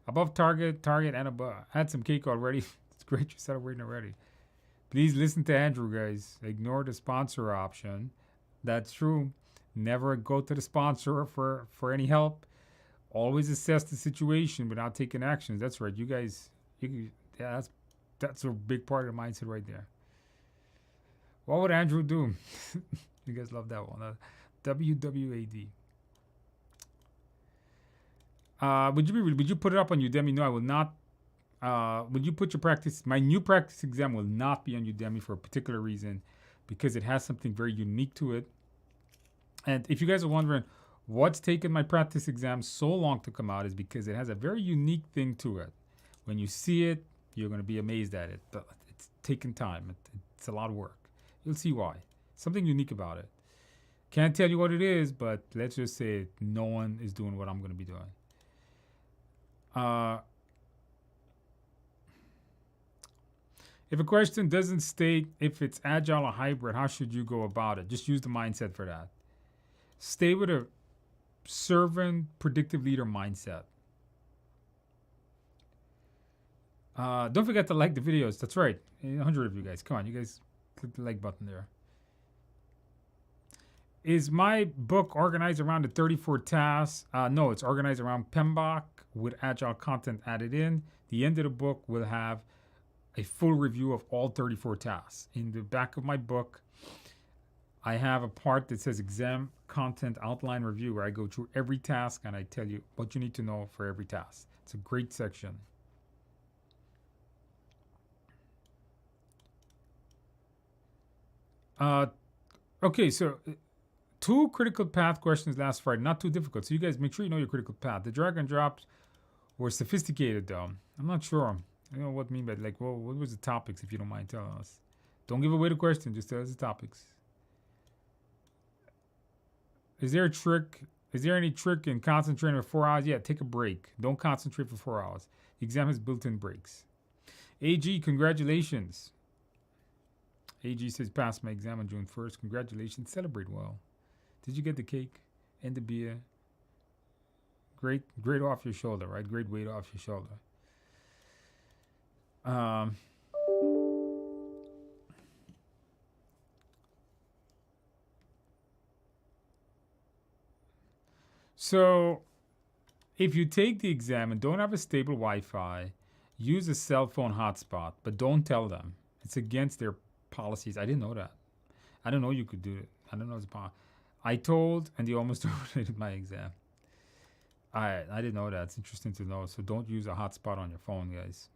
Above target, and above. I had some cake already. It's great you're celebrating already. Please listen to Andrew, guys. Ignore the sponsor option. That's true. Never go to the sponsor for any help. Always assess the situation without taking actions. That's right. You guys, that's a big part of the mindset right there. What would Andrew do? You guys love that one. WWAD. Would you put it up on Udemy? No, I will not. Would you put my new practice exam will not be on Udemy for a particular reason, because it has something very unique to it. And if you guys are wondering what's taken my practice exam so long to come out, is because it has a very unique thing to it. When you see it, you're going to be amazed at it. But it's taken time. It's a lot of work. You'll see why. Something unique about it. Can't tell you what it is, but let's just say no one is doing what I'm going to be doing. If a question doesn't state if it's Agile or hybrid, how should you go about it? Just use the mindset for that. Stay with a servant, predictive leader mindset. Don't forget to like the videos. That's right. 100 of you guys. Come on, you guys click the like button there. Is my book organized around the 34 tasks? No, it's organized around PMBOK with Agile content added in. The end of the book will have a full review of all 34 tasks. In the back of my book, I have a part that says exam content outline review, where I go through every task and I tell you what you need to know for every task. It's a great section. Okay, so 2 critical path questions last Friday. Not too difficult. So you guys make sure you know your critical path. The drag and drops were sophisticated though. I'm not sure. I don't know what I mean by like, well, what was the topics, if you don't mind telling us? Don't give away the question, just tell us the topics. Is there a trick Is there any trick in concentrating for 4 hours? Yeah, take a break. Don't concentrate for 4 hours. The exam has built-in breaks. AG, congratulations. AG says, passed my exam on June 1st. Congratulations. Celebrate well. Did you get the cake and the beer? Great off your shoulder, right? Great weight off your shoulder. So if you take the exam and don't have a stable Wi-Fi, use a cell phone hotspot, but don't tell them. It's against their policies. I didn't know that. I didn't know you could do it. I don't know it's a I told, and they almost terminated my exam. I didn't know that. It's interesting to know. So don't use a hotspot on your phone, guys.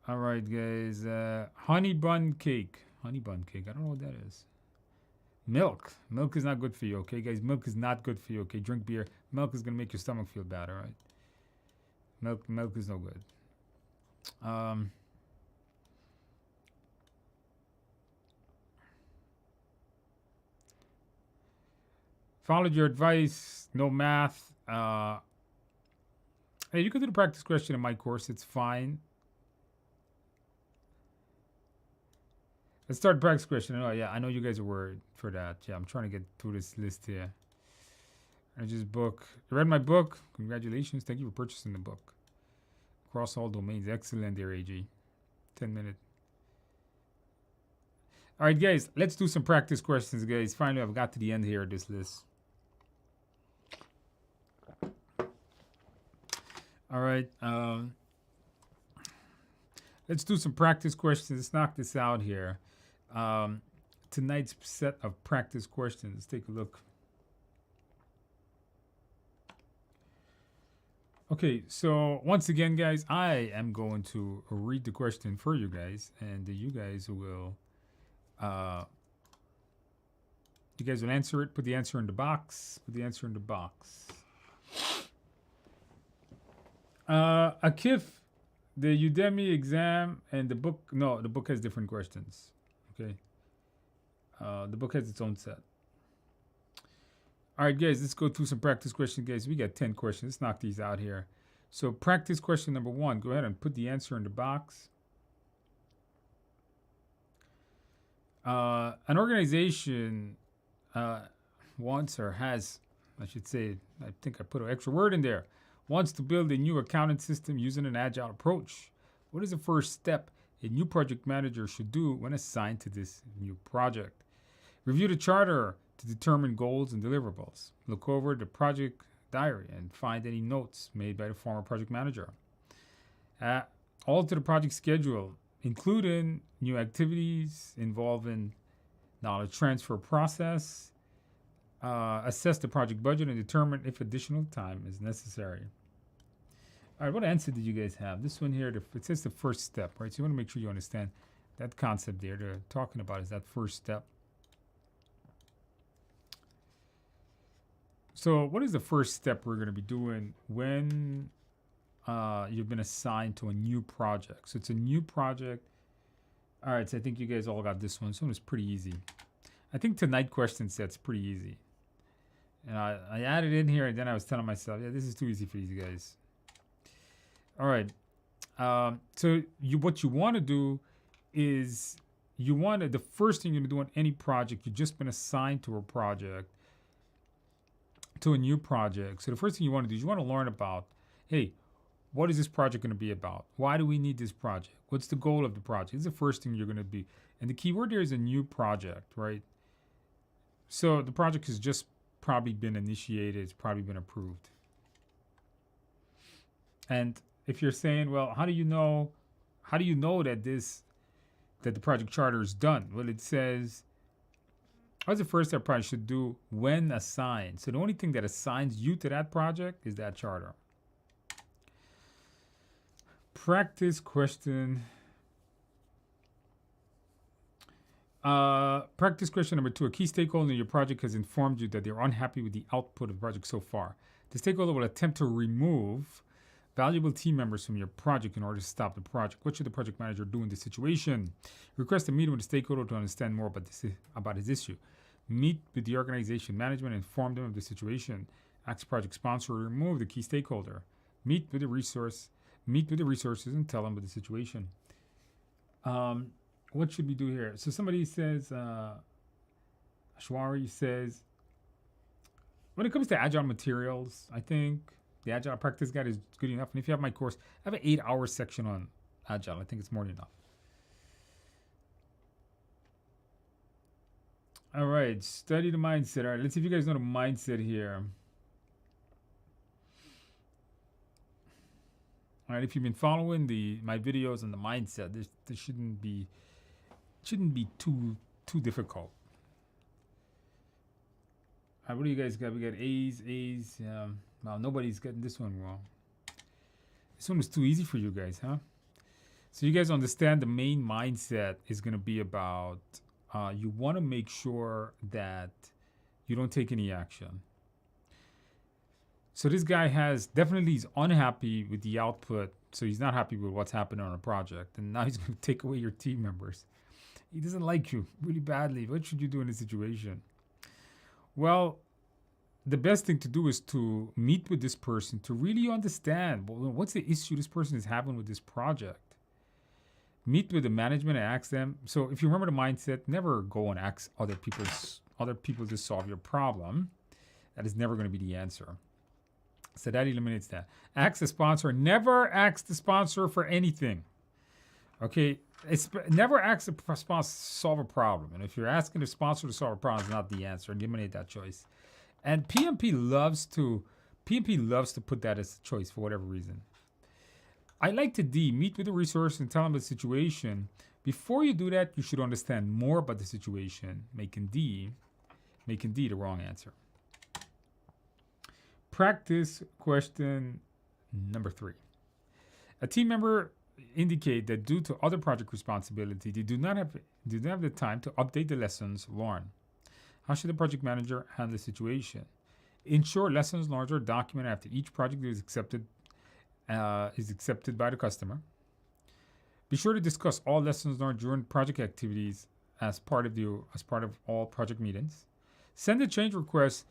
All right, guys. Honey bun cake. Honey bun cake. I don't know what that is. Milk. Milk is not good for you, okay, guys? Milk is not good for you, okay? Drink beer. Milk is going to make your stomach feel bad, all right? Milk is no good. Followed your advice. No math. Hey, you can do the practice question in my course. It's fine. Let's start the practice question. Oh, yeah, I know you guys are worried for that. Yeah, I'm trying to get through this list here. I just book. You read my book? Congratulations. Thank you for purchasing the book. Across all domains. Excellent there, AG. 10 minutes. All right, guys, let's do some practice questions, guys. Finally, I've got to the end here of this list. All right. Let's do some practice questions. Let's knock this out here. Tonight's set of practice questions. Let's take a look. Okay, so once again, guys, I am going to read the question for you guys, and you guys will answer it. Put the answer in the box. Put the answer in the box. Akif, the Udemy exam and the book. No, the book has different questions. Okay. The book has its own set. All right, guys, let's go through some practice questions, guys. We got 10 questions. Let's knock these out here. So practice question number 1. Go ahead and put the answer in the box. An organization wants or has, I should say, I think I put an extra word in there, wants to build a new accounting system using an agile approach. What is the first step a new project manager should do when assigned to this new project? Review the charter to determine goals and deliverables. Look over the project diary and find any notes made by the former project manager. Alter the project schedule, including new activities involving knowledge transfer process. Assess the project budget and determine if additional time is necessary. All right, what answer did you guys have? This one here, it says the first step, right? So you want to make sure you understand that concept there. They're talking about is that first step. So what is the first step we're going to be doing when you've been assigned to a new project? So it's a new project. All right, so I think you guys all got this one. This one was pretty easy. I think tonight question set's pretty easy. And I added in here, and then I was telling myself, yeah, this is too easy for these guys. All right. So what you want to do is the first thing you're going to do on any project, you've just been assigned to a project, to a new project. So the first thing you want to do is you want to learn about, hey, what is this project going to be about? Why do we need this project? What's the goal of the project? This is the first thing you're going to be. And the key word there is a new project, right? So the project has just probably been initiated. It's probably been approved. And if you're saying, well, how do you know that the project charter is done? Well, it says, what's the first step project should do when assigned? So the only thing that assigns you to that project is that charter. Practice question. Practice question number 2. A key stakeholder in your project has informed you that they're unhappy with the output of the project so far. The stakeholder will attempt to remove valuable team members from your project in order to stop the project. What should the project manager do in this situation? Request a meeting with the stakeholder to understand more about his issue. Meet with the organization management and inform them of the situation. Ask project sponsor to remove the key stakeholder. Meet with the resources and tell them about the situation. What should we do here? So somebody says, Ashwari says, when it comes to agile materials, I think the Agile Practice Guide is good enough. And if you have my course, I have an 8-hour section on Agile. I think it's more than enough. All right, study the mindset. All right, let's see if you guys know the mindset here. All right, if you've been following my videos on the mindset, this shouldn't be too difficult. All right, what do you guys got? We got A's. Well, nobody's getting this one wrong. This one was too easy for you guys, huh? So you guys understand the main mindset is going to be about you want to make sure that you don't take any action. So this guy he's unhappy with the output, so he's not happy with what's happening on a project, and now he's going to take away your team members. He doesn't like you really badly. What should you do in this situation? Well, the best thing to do is to meet with this person to really understand what's the issue this person is having with this project. Meet with the management and ask them. So if you remember the mindset, never go and ask other people to solve your problem. That is never going to be the answer. So that eliminates that. Ask the sponsor. Never ask the sponsor for anything. Okay? Never ask the sponsor to solve a problem. And if you're asking the sponsor to solve a problem, it's not the answer. Eliminate that choice. And PMP loves to put that as a choice for whatever reason. I like to meet with the resource and tell them the situation. Before you do that, you should understand more about the situation, making D the wrong answer. Practice question number 3. A team member indicate that due to other project responsibility, they do not have the time to update the lessons learned. How should the project manager handle the situation? Ensure lessons learned are documented after each project is accepted by the customer. Be sure to discuss all lessons learned during project activities as part of all project meetings. Send a change request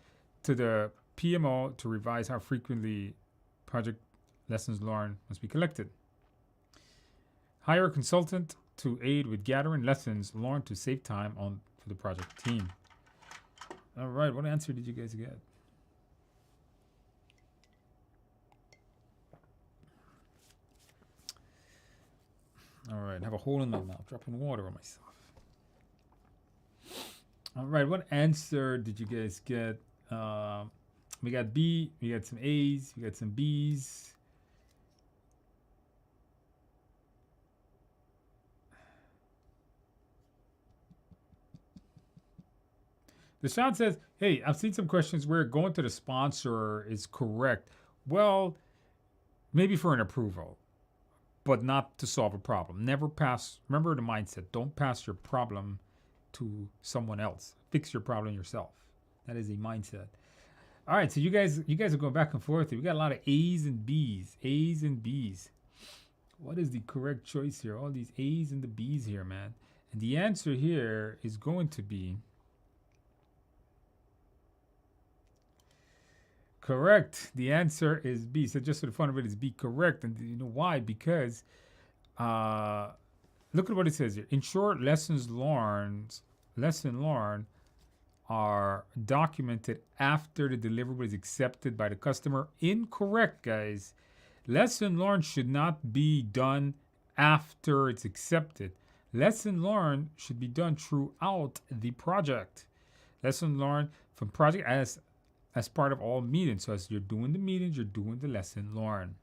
to the PMO to revise how frequently project lessons learned must be collected. Hire a consultant to aid with gathering lessons learned to save time for the project team. All right, what answer did you guys get? All right, I have a hole in my mouth, dropping water on myself. All right, what answer did you guys get? We got B, we got some A's, we got some B's. Deshaun says, hey, I've seen some questions where going to the sponsor is correct. Well, maybe for an approval, but not to solve a problem. Remember the mindset, don't pass your problem to someone else. Fix your problem yourself. That is a mindset. All right, so you guys are going back and forth. We got a lot of A's and B's. A's and B's. What is the correct choice here? All these A's and the B's here, man. And the answer here is going to be correct. The answer is B. So just for the fun of it, is B correct. And you know why? Because look at what it says here. Ensure lessons learned are documented after the deliverable is accepted by the customer. Incorrect, guys. Lesson learned should not be done after it's accepted. Lesson learned should be done throughout the project. Lesson learned from project as part of all meetings. So as you're doing the meetings, you're doing the lesson learned.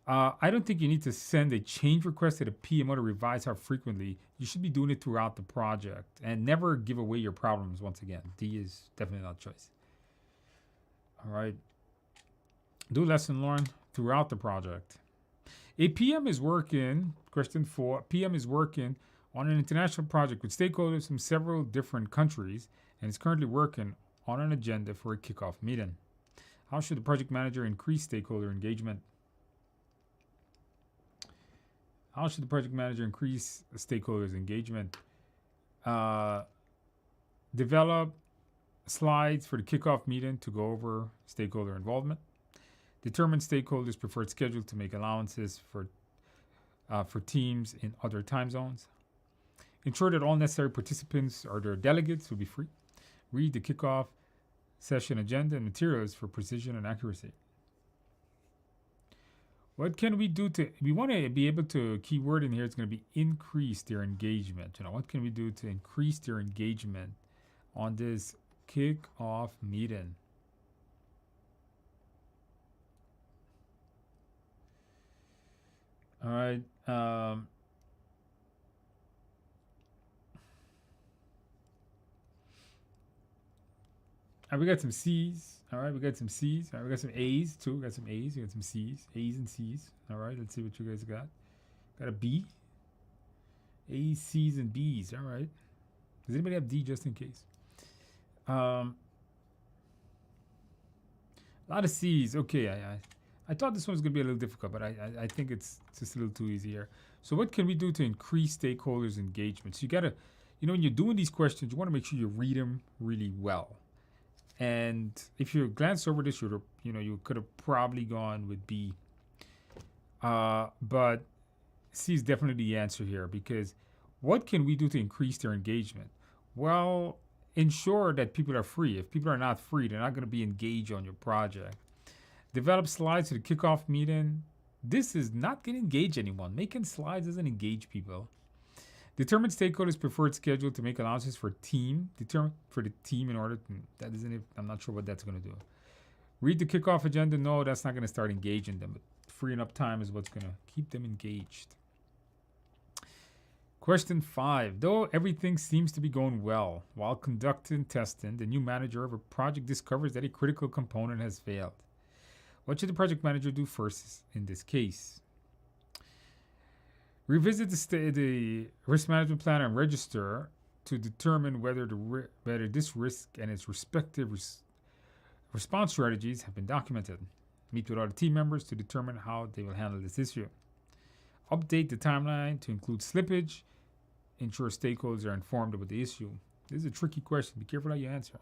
I don't think you need to send a change request to the PMO to revise how frequently. You should be doing it throughout the project and never give away your problems once again. D is definitely not a choice. All right. Do lesson learned throughout the project. A PM is working, question 4, PM is working on an international project with stakeholders from several different countries and is currently working on an agenda for a kickoff meeting. How should the project manager increase stakeholder engagement? How should the project manager increase stakeholders' engagement? Uh, Develop slides for the kickoff meeting to go over stakeholder involvement. Determine stakeholders' preferred schedule to make allowances for teams in other time zones. Ensure that all necessary participants or their delegates will be free. Read the kickoff session agenda and materials for precision and accuracy. What can we do we want to be able to, keyword in here is going to be increase their engagement. What can we do to increase their engagement on this kickoff meeting? All right. We got some C's. All right, we got some C's. All right, we got some A's too. We got some A's. We got some C's. A's and C's. All right, let's see what you guys got. Got a B. A's, C's, and B's. All right. Does anybody have D just in case? A lot of C's. Okay, I thought this one was going to be a little difficult, but I think it's just a little too easy here. So what can we do to increase stakeholders' engagement? So you got to, when you're doing these questions, you want to make sure you read them really well. And if you glance over this, you could have probably gone with B. But C is definitely the answer here, because what can we do to increase their engagement? Well, ensure that people are free. If people are not free, they're not going to be engaged on your project. Develop slides for the kickoff meeting. This is not going to engage anyone. Making slides doesn't engage people. Determine stakeholders' preferred schedule to make allowances for team. Determine for the team in order to, I'm not sure what that's going to do. Read the kickoff agenda. No, that's not going to start engaging them. But freeing up time is what's going to keep them engaged. Question 5. Though everything seems to be going well, while conducting testing, the new manager of a project discovers that a critical component has failed. What should the project manager do first in this case? Revisit the risk management plan and register to determine whether this risk and its respective response strategies have been documented. Meet with all the team members to determine how they will handle this issue. Update the timeline to include slippage. Ensure stakeholders are informed about the issue. This is a tricky question. Be careful how you answer.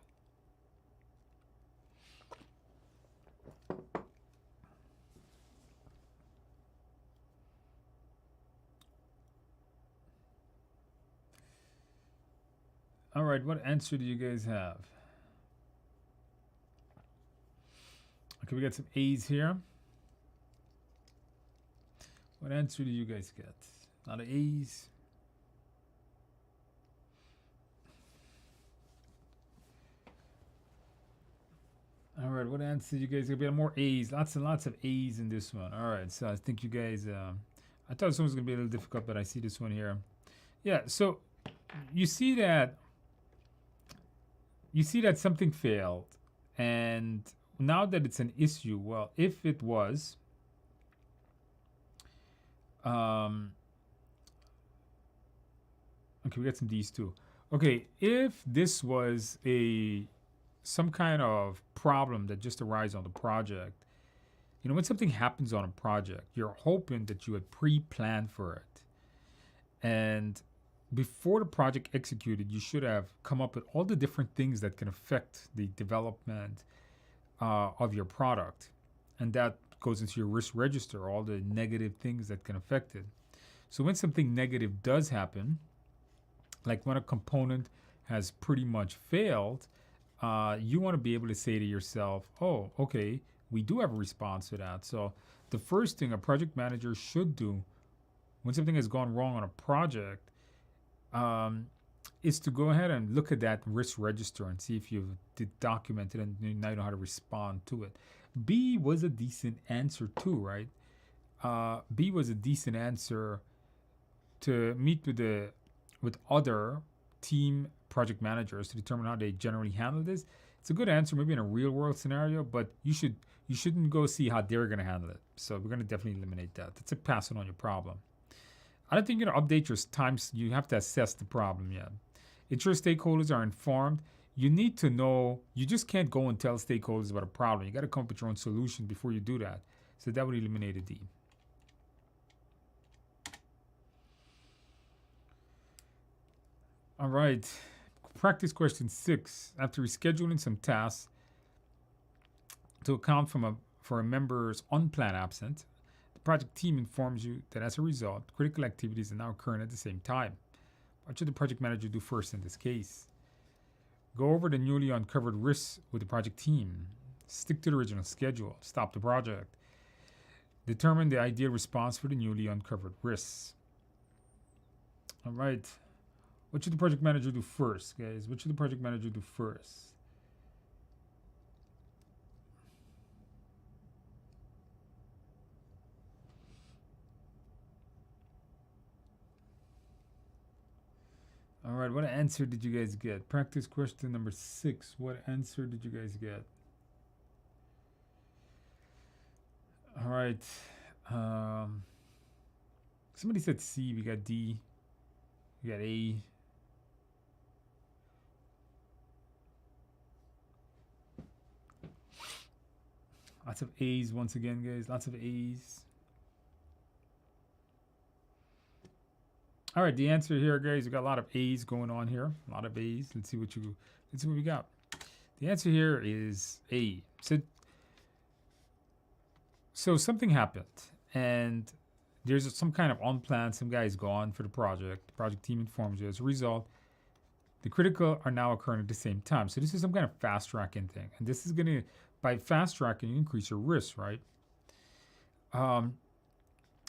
All right, what answer do you guys have? Okay, we got some A's here. What answer do you guys get? A lot of A's. All right, what answer do you guys get? We have more A's. Lots and lots of A's in this one. All right, so I think you guys, I thought this one was going to be a little difficult, but I see this one here. Yeah, so you see that something failed, and now that it's an issue, well, if it was, okay, we got some D's too. Okay, if this was some kind of problem that just arises on the project, when something happens on a project, you're hoping that you had pre-planned for it, and before the project executed, you should have come up with all the different things that can affect the development of your product. And that goes into your risk register, all the negative things that can affect it. So when something negative does happen, like when a component has pretty much failed, you want to be able to say to yourself, oh, okay, we do have a response to that. So the first thing a project manager should do when something has gone wrong on a project is to go ahead and look at that risk register and see if you've documented and you now know how to respond to it. B was a decent answer too, right? B was a decent answer to meet with other team project managers to determine how they generally handle this. It's a good answer, maybe in a real world scenario, but you shouldn't go see how they're going to handle it. So we're going to definitely eliminate that. That's a passing on your problem. I don't think you're going to update your times. You have to assess the problem yet. Ensure stakeholders are informed. you need to know, you just can't go and tell stakeholders about a problem. You got to come up with your own solution before you do that. So that would eliminate a D. All right. Practice question 6. After rescheduling some tasks to account for a member's unplanned absence, the project team informs you that as a result, critical activities are now occurring at the same time. What should the project manager do first in this case? Go over the newly uncovered risks with the project team. Stick to the original schedule. Stop the project. Determine the ideal response for the newly uncovered risks. All right. What should the project manager do first, guys? What should the project manager do first? All right, what answer did you guys get? Practice question number 6. What answer did you guys get? All right. Somebody said C. We got D. We got A. Lots of A's once again, guys. Lots of A's. All right, the answer here, guys, we got a lot of A's going on here. A lot of A's. Let's see what we got. The answer here is A. So something happened, and there's some kind of unplanned. Some guy is gone for the project. The project team informs you. As a result, the critical are now occurring at the same time. So this is some kind of fast tracking thing, and this is gonna, by fast tracking, you increase your risk, right?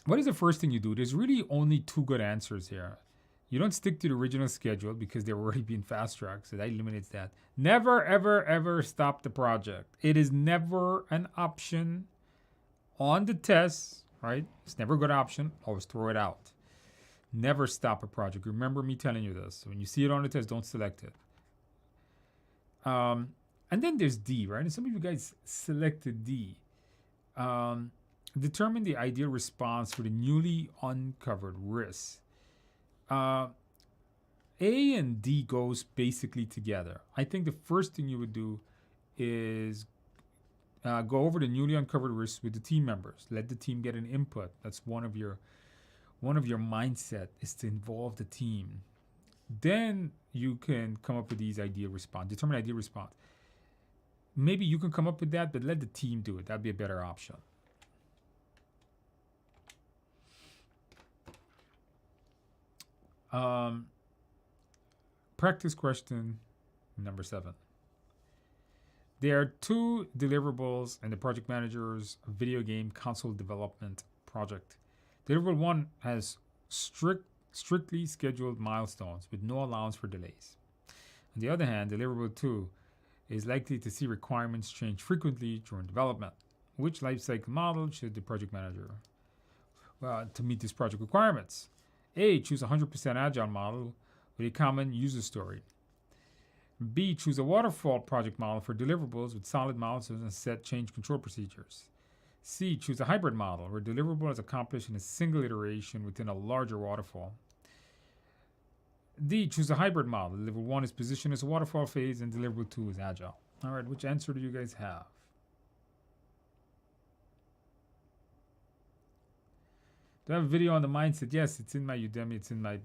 What is the first thing you do? There's really only 2 good answers here. You don't stick to the original schedule because they're already being fast tracked, so that eliminates that. Never, ever, ever stop the project. It is never an option on the test, right? It's never a good option. Always throw it out. Never stop a project. Remember me telling you this. So when you see it on the test, don't select it. And then there's D, right? And some of you guys selected D. Determine the ideal response for the newly uncovered risks. A and D goes basically together. I think the first thing you would do is go over the newly uncovered risks with the team members. Let the team get an input. That's one of your mindset is to involve the team. Then you can come up with these ideal response. Determine ideal response. Maybe you can come up with that, but let the team do it. That'd be a better option. Practice question number 7. There are 2 deliverables in the project manager's video game console development project. Deliverable 1 has strictly scheduled milestones with no allowance for delays. On the other hand, deliverable 2 is likely to see requirements change frequently during development. Which lifecycle model should the project manager to meet these project requirements? A, choose a 100% agile model with a common user story. B, choose a waterfall project model for deliverables with solid milestones and set change control procedures. C, choose a hybrid model where deliverable is accomplished in a single iteration within a larger waterfall. D, choose a hybrid model. Deliverable 1 is positioned as a waterfall phase and deliverable 2 is agile. All right, which answer do you guys have? Do I have a video on the mindset? Yes, it's in my Udemy. It's in my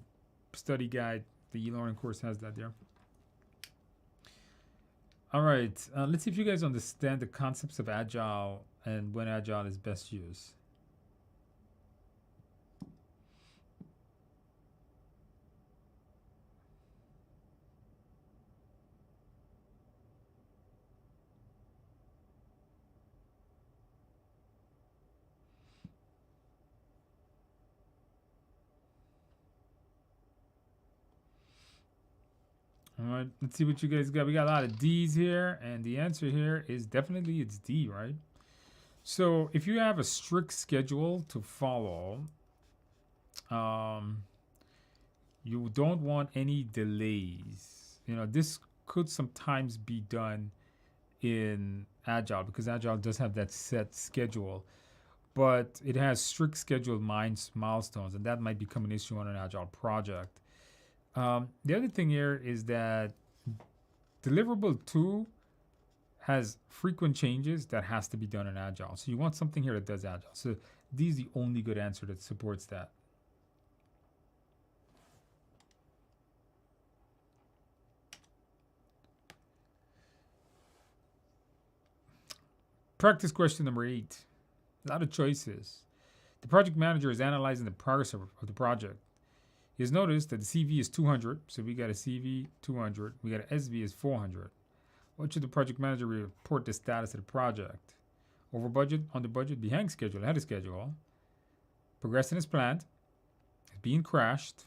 study guide. The e-learning course has that there. All right, let's see if you guys understand the concepts of Agile and when Agile is best used. All right, let's see what you guys got. We got a lot of D's here, and the answer here is definitely it's D, right? So if you have a strict schedule to follow, you don't want any delays. You know, this could sometimes be done in Agile because Agile does have that set schedule, but it has strict scheduled milestones, and that might become an issue on an Agile project. The other thing here is that Deliverable 2 has frequent changes that has to be done in Agile. So you want something here that does Agile. So D is the only good answer that supports that. Practice question number 8. A lot of choices. The project manager is analyzing the progress of the project. He has noticed that the CV is 200, so we got a CV 200. We got an SV is 400. What should the project manager report the status of the project? Over budget, under budget, behind schedule, ahead of schedule, progressing as planned, is being crashed,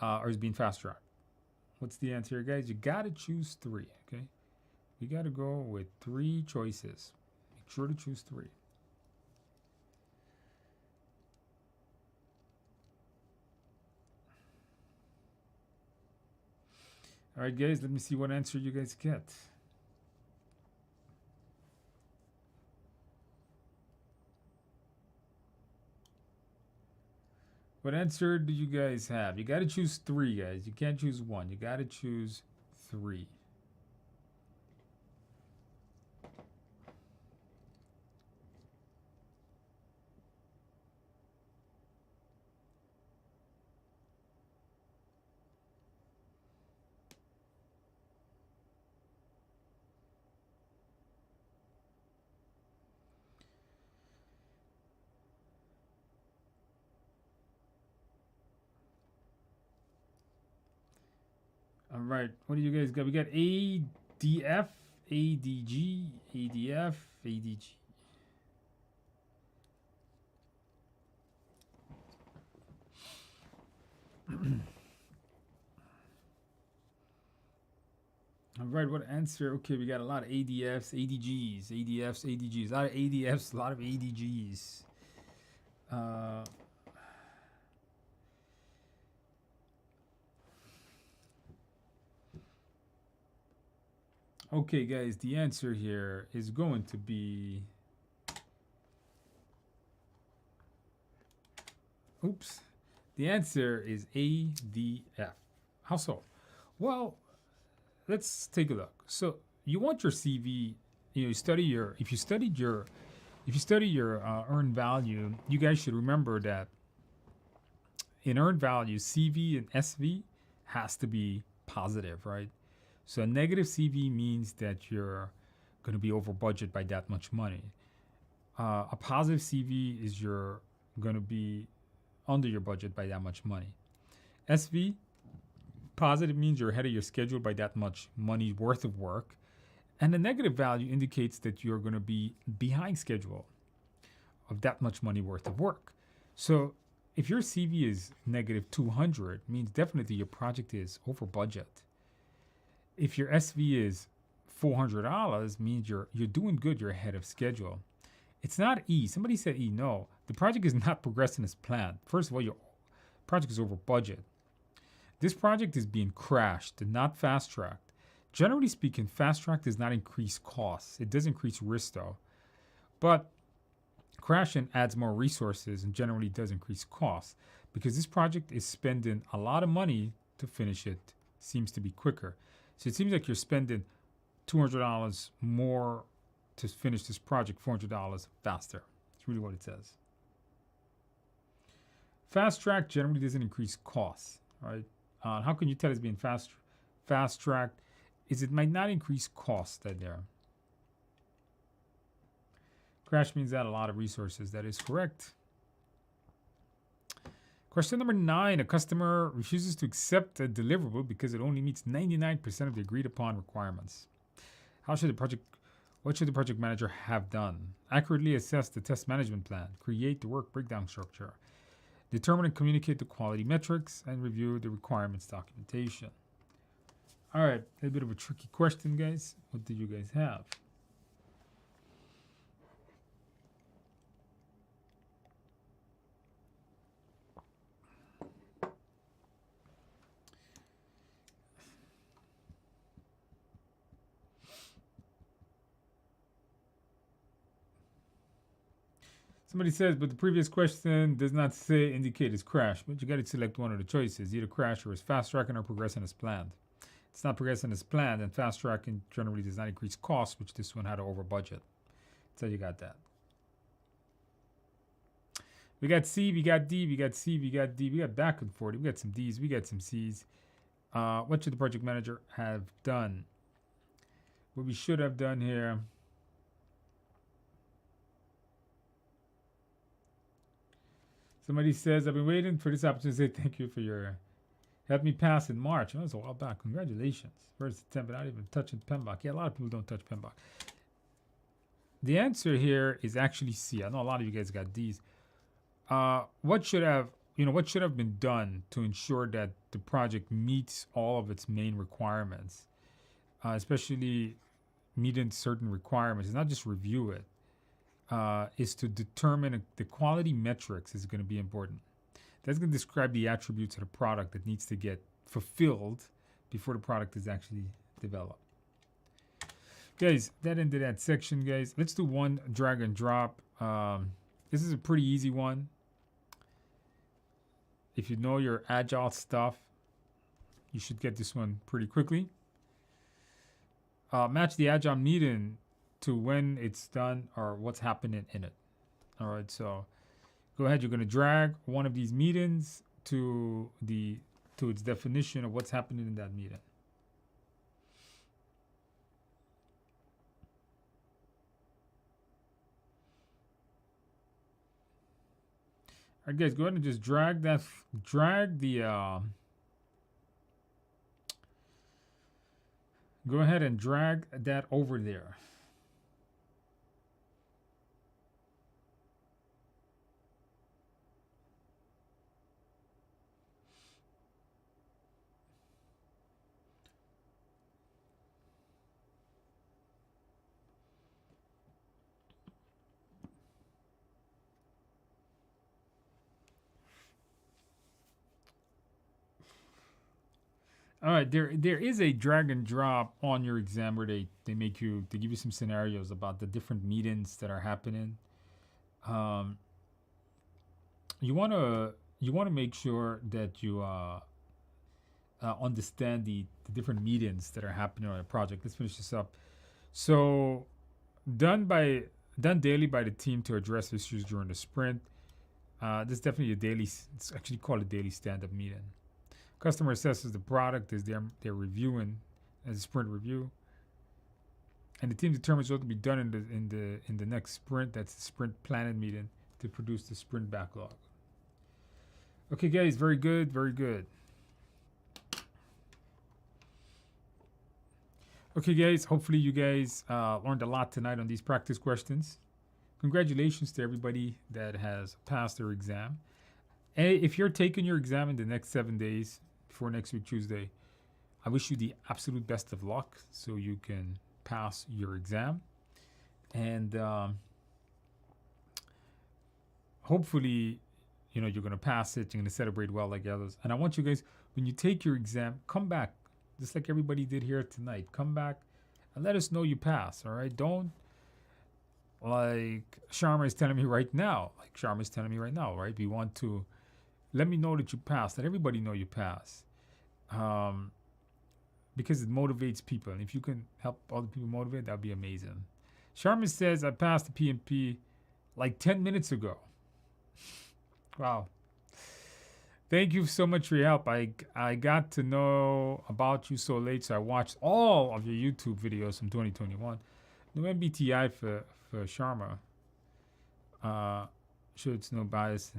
or is being fast tracked? What's the answer here, guys? You got to choose 3, okay? You got to go with 3 choices. Make sure to choose 3. All right, guys, let me see what answer you guys get. What answer do you guys have? You got to choose 3, guys. You can't choose 1. You got to choose 3. All right, what do you guys got? We got ADF, ADG, ADF, ADG. All right, what answer? Okay, we got a lot of ADFs, ADGs, ADFs, ADGs. A lot of ADFs, a lot of ADGs. Okay, guys, the answer here is going to be... Oops. The answer is ADF. How so? Well, let's take a look. So you want your CV, you study your, if you study your earned value, you guys should remember that in earned value, CV and SV has to be positive, right? So a negative CV means that you're going to be over budget by that much money. A positive CV is you're going to be under your budget by that much money. SV, positive means you're ahead of your schedule by that much money worth of work. And the negative value indicates that you're going to be behind schedule of that much money worth of work. So if your CV is negative 200, means definitely your project is over budget. If your SV is $400, means you're doing good, you're ahead of schedule. It's not E. Somebody said E. No, the project is not progressing as planned. First of all, your project is over budget. This project is being crashed and not fast-tracked. Generally speaking, fast-track does not increase costs. It does increase risk, though. But crashing adds more resources and generally does increase costs because this project is spending a lot of money to finish it. Seems to be quicker. So it seems like you're spending $200 more to finish this project, $400 faster. That's really what it says. Fast track generally doesn't increase costs, right? How can you tell it's being fast tracked? Is it might not increase costs that there. Crash means that a lot of resources. That is correct. Question number 9. A customer refuses to accept a deliverable because it only meets 99% of the agreed upon requirements. What should the project manager have done? Accurately assess the test management plan, create the work breakdown structure, determine and communicate the quality metrics, and review the requirements documentation. All right, a bit of a tricky question, guys. What do you guys have? Somebody says, but the previous question does not say indicate it's crash, but you got to select one of the choices, either crash or is fast tracking or progressing as planned. it's not progressing as planned, and fast tracking generally does not increase costs, which this one had over budget. So you got that. We got C, we got D, we got C, we got D, we got back and forth. We got some D's, we got some C's. What should the project manager have done? What we should have done here. Somebody says, I've been waiting for this opportunity to say thank you for your help me pass in March. Oh, that was a while back. Congratulations. First attempt, not even touching PMBOK. Yeah, a lot of people don't touch PMBOK. The answer here is actually C. I know a lot of you guys got D's. What should have been done to ensure that the project meets all of its main requirements, especially meeting certain requirements? It's not just review it. Is to determine the quality metrics is going to be important. That's going to describe the attributes of the product that needs to get fulfilled before the product is actually developed. Guys, that ended that section, guys. Let's do one drag and drop. This is a pretty easy one. If you know your Agile stuff, you should get this one pretty quickly. Match the Agile meeting to when it's done or what's happening in it. All right, so go ahead. You're going to drag one of these meetings to its definition of what's happening in that meeting. All right, guys, go ahead and just drag the go ahead and drag that over there. All right, there is a drag and drop on your exam where they give you some scenarios about the different meetings that are happening. You wanna make sure that you understand the different meetings that are happening on a project. Let's finish this up. So done daily by the team to address issues during the sprint. This is definitely it's actually called a daily stand-up meeting. Customer assesses the product as they're reviewing as a sprint review, and the team determines what will be done in the next sprint. That's the sprint planning meeting to produce the sprint backlog. Okay, guys, very good, very good. Okay, guys, hopefully you guys learned a lot tonight on these practice questions. Congratulations to everybody that has passed their exam. And if you're taking your exam in the next 7 days before next week Tuesday, I wish you the absolute best of luck so you can pass your exam. And hopefully, you're going to pass it. You're going to celebrate well like others. And I want you guys, when you take your exam, come back, just like everybody did here tonight. Come back and let us know you pass, all right? Don't, like Sharma is telling me right now, right? We want to let me know that you passed. Let everybody know you passed. Because it motivates people. And if you can help other people motivate, that would be amazing. Sharma says, I passed the PMP like 10 minutes ago. Wow. Thank you so much for your help. I got to know about you so late, so I watched all of your YouTube videos from 2021. No MBTI for Sharma. Sure, it's no bias.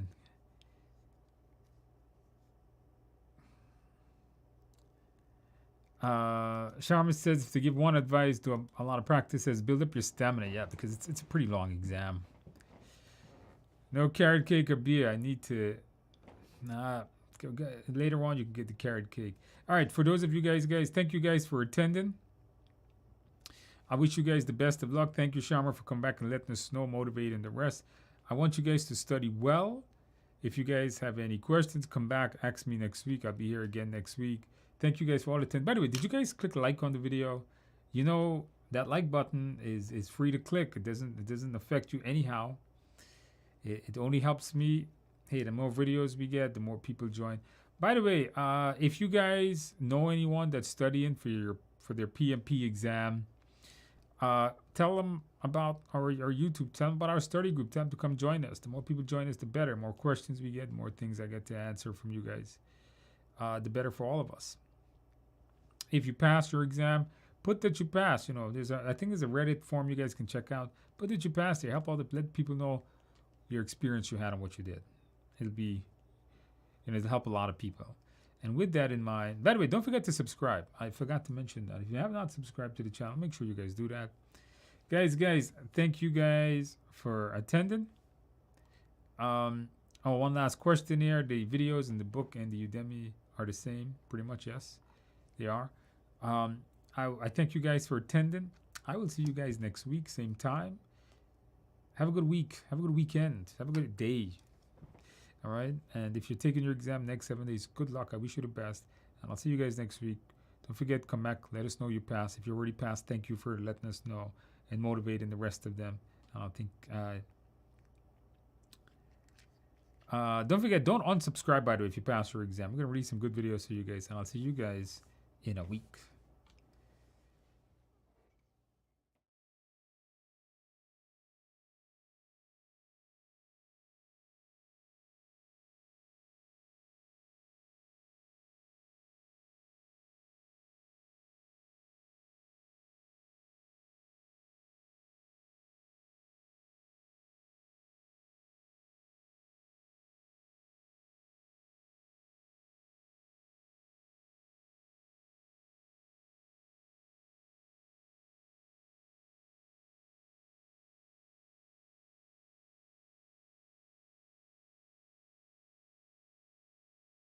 Sharma says, if to give one advice to a lot of practice, says build up your stamina. Yeah, because it's a pretty long exam. No carrot cake or beer. I need to. Later on you can get the carrot cake. All right, for those of you guys, thank you guys for attending. I wish you guys the best of luck. Thank you, Sharma, for coming back and letting us know, motivating the rest. I want you guys to study well. If you guys have any questions, come back, ask me next week. I'll be here again next week. Thank you guys for all attending. By the way, did you guys click like on the video? You know that like button is free to click. It doesn't affect you anyhow. It only helps me. Hey, the more videos we get, the more people join. By the way, if you guys know anyone that's studying for their PMP exam, tell them about our YouTube. Tell them about our study group. Tell them to come join us. The more people join us, the better. More questions we get, more things I get to answer from you guys. The better for all of us. If you pass your exam, put that you passed. You know, I think there's a Reddit form you guys can check out. Put that you passed there. Let people know your experience you had and what you did. It'll help a lot of people. And with that in mind, by the way, don't forget to subscribe. I forgot to mention that. If you have not subscribed to the channel, make sure you guys do that. Guys, thank you guys for attending. One last question here. The videos in the book and the Udemy are the same. Pretty much, yes, they are. I thank you guys for attending. I will see you guys next week, same time. Have a good week. Have a good weekend. Have a good day. All right. And if you're taking your exam next 7 days, good luck. I wish you the best. And I'll see you guys next week. Don't forget, come back. Let us know you passed. If you already passed, thank you for letting us know and motivating the rest of them. I don't think. Don't forget, don't unsubscribe, by the way, if you pass your exam. We're going to release some good videos for you guys. And I'll see you guys in a week.